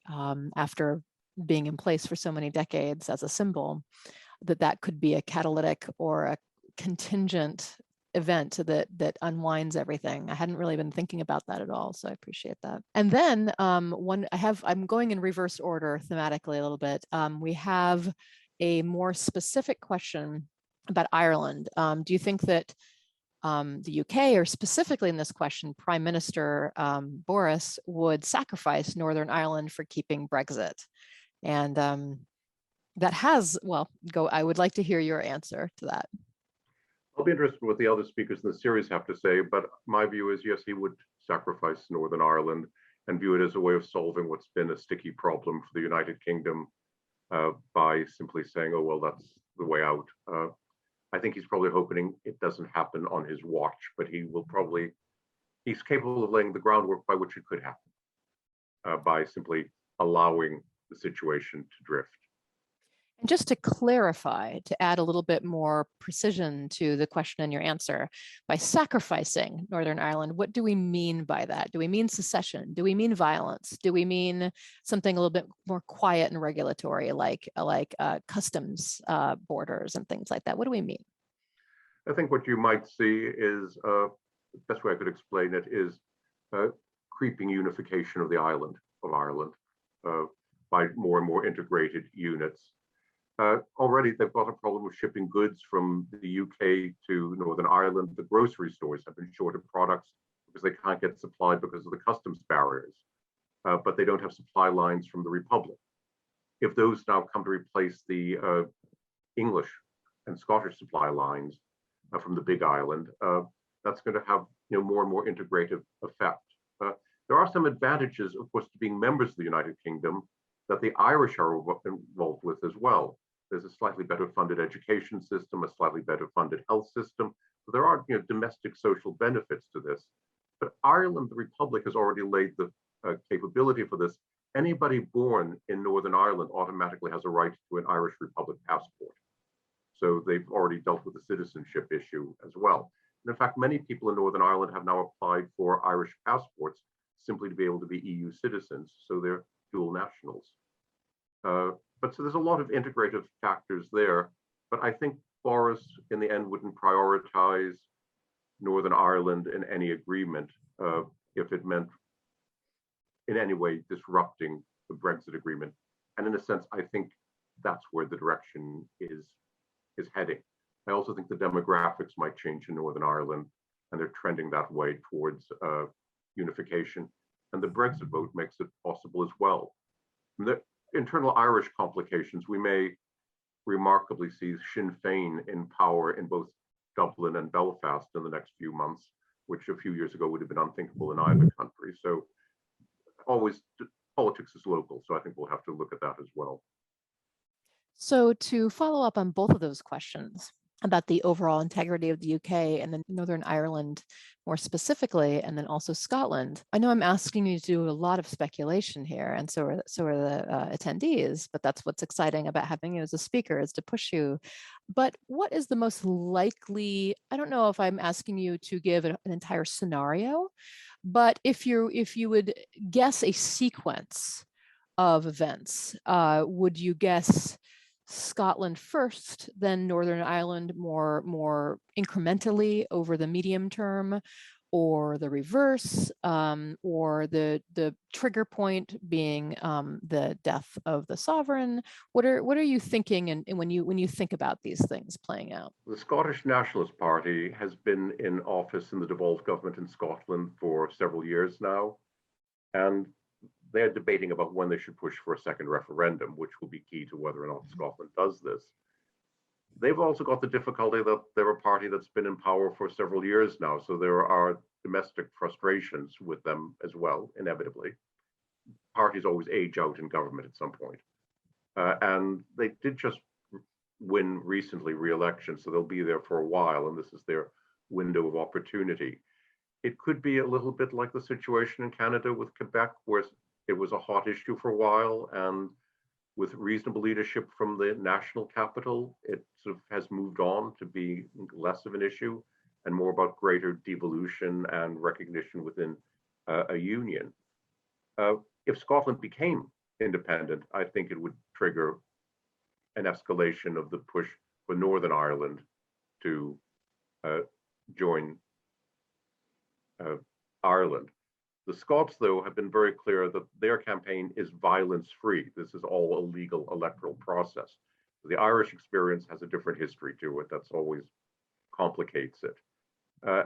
after being in place for so many decades as a symbol, that could be a catalytic or a contingent event that unwinds everything. I hadn't really been thinking about that at all, so I appreciate that. And then I'm going in reverse order thematically a little bit. We have a more specific question about Ireland. Do you think that the UK, or specifically in this question, Prime Minister Boris, would sacrifice Northern Ireland for keeping Brexit? And that has, I would like to hear your answer to that. I'll be interested in what the other speakers in the series have to say, but my view is, yes, he would sacrifice Northern Ireland and view it as a way of solving what's been a sticky problem for the United Kingdom by simply saying, oh, well, that's the way out. I think he's probably hoping it doesn't happen on his watch, but he's capable of laying the groundwork by which it could happen by simply allowing the situation to drift. And just to clarify, to add a little bit more precision to the question and your answer, by sacrificing Northern Ireland, what do we mean by that? Do we mean secession? Do we mean violence? Do we mean something a little bit more quiet and regulatory, like customs borders and things like that? What do we mean? I think what you might see is, the best way I could explain it is creeping unification of the island of Ireland by more and more integrated units. Already they've got a problem with shipping goods from the UK to Northern Ireland. The grocery stores have been short of products because they can't get supplied because of the customs barriers, but they don't have supply lines from the Republic. If those now come to replace the English and Scottish supply lines from the Big Island, that's going to have more and more integrative effect. There are some advantages, of course, to being members of the United Kingdom that the Irish are involved with as well. There's a slightly better funded education system, a slightly better funded health system. So there are domestic social benefits to this. But Ireland, the Republic, has already laid the capability for this. Anybody born in Northern Ireland automatically has a right to an Irish Republic passport. So they've already dealt with the citizenship issue as well. And in fact, many people in Northern Ireland have now applied for Irish passports simply to be able to be EU citizens. So they're dual nationals. But so there's a lot of integrative factors there. But I think Boris, in the end, wouldn't prioritize Northern Ireland in any agreement if it meant in any way disrupting the Brexit agreement. And in a sense, I think that's where the direction is heading. I also think the demographics might change in Northern Ireland, and they're trending that way towards unification. and the Brexit vote makes it possible as well. The internal Irish complications, we may remarkably see Sinn Féin in power in both Dublin and Belfast in the next few months, which a few years ago would have been unthinkable in either country. So always politics is local. So I think we'll have to look at that as well. So to follow up on both of those questions about the overall integrity of the UK and then Northern Ireland more specifically, and then also Scotland, I know I'm asking you to do a lot of speculation here, and so are the attendees, but that's what's exciting about having you as a speaker, is to push you. But what is the most likely, I don't know if I'm asking you to give an entire scenario, but if you would guess a sequence of events, would you guess Scotland first, then Northern Ireland more incrementally over the medium term, or the reverse, or the trigger point being the death of the sovereign? What are you thinking, and when you think about these things playing out? The Scottish Nationalist Party has been in office in the devolved government in Scotland for several years now, and they're debating about when they should push for a second referendum, which will be key to whether or not Scotland does this. They've also got the difficulty that they're a party that's been in power for several years now, so there are domestic frustrations with them as well, inevitably. Parties always age out in government at some point. And they did just win recently re-election, so they'll be there for a while, and this is their window of opportunity. It could be a little bit like the situation in Canada with Quebec, where it was a hot issue for a while, and with reasonable leadership from the national capital, it sort of has moved on to be less of an issue and more about greater devolution and recognition within a union. If Scotland became independent, I think it would trigger an escalation of the push for Northern Ireland to join Ireland. The Scots, though, have been very clear that their campaign is violence-free. This is all a legal electoral process. The Irish experience has a different history to it. That's always complicates it.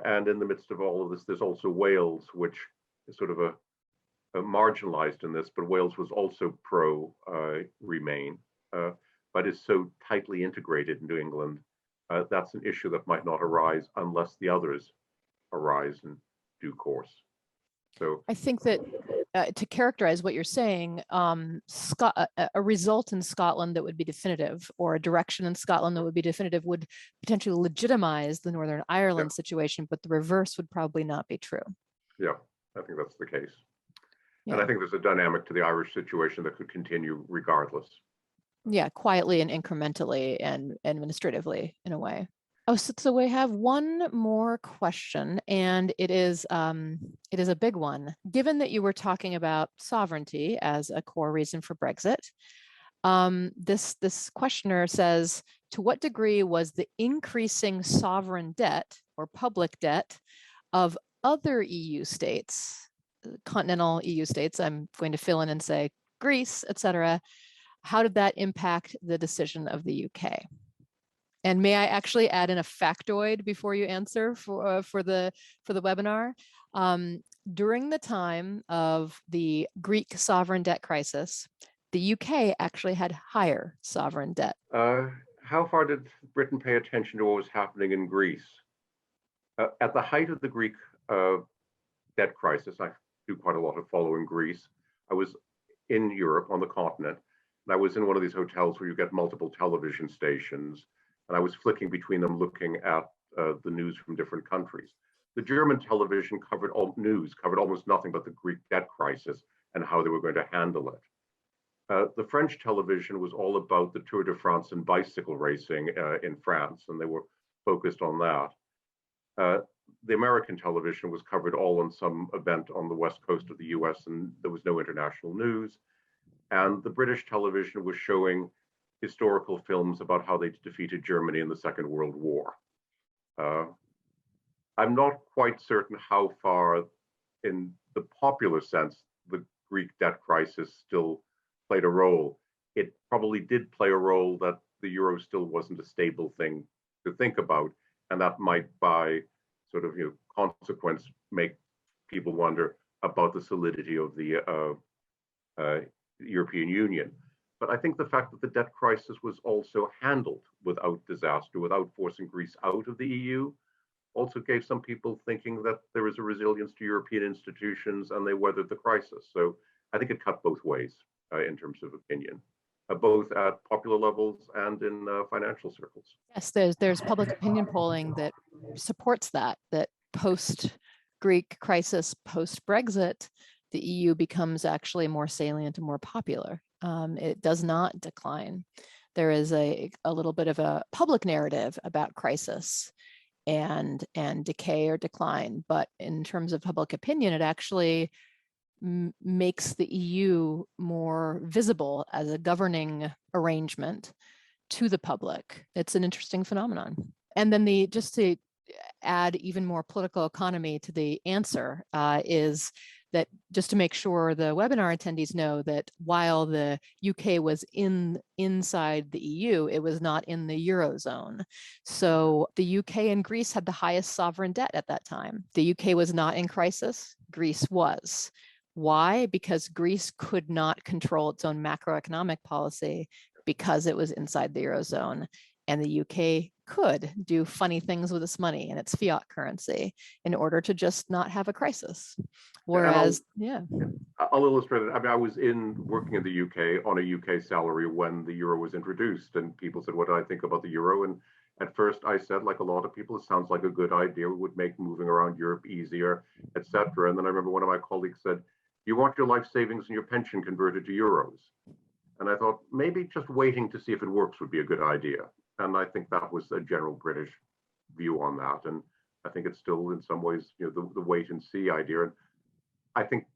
And in the midst of all of this, there's also Wales, which is sort of a marginalized in this, but Wales was also pro-Remain, but is so tightly integrated into England. That's an issue that might not arise unless the others arise in due course. So I think that to characterize what you're saying, a result in Scotland that would be definitive, or a direction in Scotland that would be definitive, would potentially legitimize the Northern Ireland situation, but the reverse would probably not be true. Yeah, I think that's the case. Yeah. And I think there's a dynamic to the Irish situation that could continue regardless. Yeah, quietly and incrementally and administratively in a way. Oh, so we have one more question, and it is a big one. Given that you were talking about sovereignty as a core reason for Brexit, this questioner says, to what degree was the increasing sovereign debt or public debt of other EU states, continental EU states, I'm going to fill in and say Greece, etc., how did that impact the decision of the UK? And may I actually add in a factoid before you answer for the webinar? During the time of the Greek sovereign debt crisis, the UK actually had higher sovereign debt. How far did Britain pay attention to what was happening in Greece? At the height of the Greek debt crisis, I do quite a lot of following Greece. I was in Europe on the continent, and I was in one of these hotels where you get multiple television stations. And I was flicking between them, looking at the news from different countries. The German television covered almost nothing but the Greek debt crisis and how they were going to handle it. The French television was all about the Tour de France and bicycle racing in France, and they were focused on that. The American television was covered all on some event on the west coast of the US, and there was no international news. And the British television was showing historical films about how they defeated Germany in the Second World War. I'm not quite certain how far, in the popular sense, the Greek debt crisis still played a role. It probably did play a role that the euro still wasn't a stable thing to think about, and that might, by sort of consequence, make people wonder, about the solidity of the European Union. But I think the fact that the debt crisis was also handled without disaster, without forcing Greece out of the EU, also gave some people thinking that there is a resilience to European institutions and they weathered the crisis. So I think it cut both ways in terms of opinion, both at popular levels and in financial circles. Yes, there's public opinion polling that supports that post-Greek crisis, post-Brexit, the EU becomes actually more salient and more popular. It does not decline. There is a little bit of a public narrative about crisis and decay or decline, but in terms of public opinion, it actually makes the EU more visible as a governing arrangement to the public. It's an interesting phenomenon. And then just to add even more political economy to the answer is that just to make sure the webinar attendees know that while the UK was inside the EU, it was not in the Eurozone. So the UK and Greece had the highest sovereign debt at that time. The UK was not in crisis, Greece was. Why? Because Greece could not control its own macroeconomic policy because it was inside the Eurozone. And the UK could do funny things with its money and its fiat currency in order to just not have a crisis. Whereas, I'll illustrate it. I mean, I was working in the UK on a UK salary when the euro was introduced, and people said, what do I think about the euro? And at first I said, like a lot of people, it sounds like a good idea. It would make moving around Europe easier, etc. And then I remember one of my colleagues said, you want your life savings and your pension converted to euros? And I thought maybe just waiting to see if it works would be a good idea. And I think that was a general British view on that. And I think it's still in some ways, the wait and see idea. And I think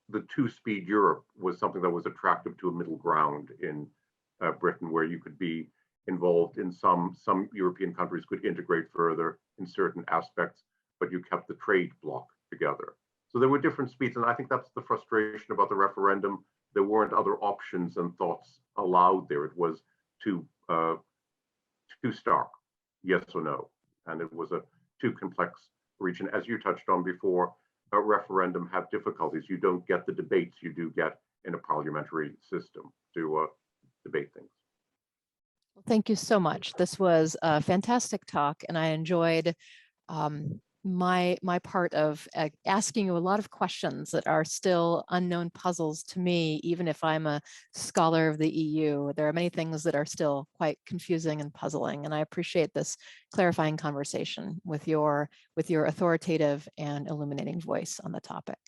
the two-speed Europe was something that was attractive to a middle ground in Britain, where you could be involved in some European countries could integrate further in certain aspects, but you kept the trade bloc together. So there were different speeds. And I think that's the frustration about the referendum. There weren't other options and thoughts allowed there. It was too stark, yes or no. And it was a too complex region. As you touched on before, a referendum have difficulties. You don't get the debates you do get in a parliamentary system to debate things. Well, thank you so much. This was a fantastic talk, and I enjoyed my part of asking you a lot of questions that are still unknown puzzles to me, even if I'm a scholar of the EU. There are many things that are still quite confusing and puzzling, and I appreciate this clarifying conversation with your authoritative and illuminating voice on the topic.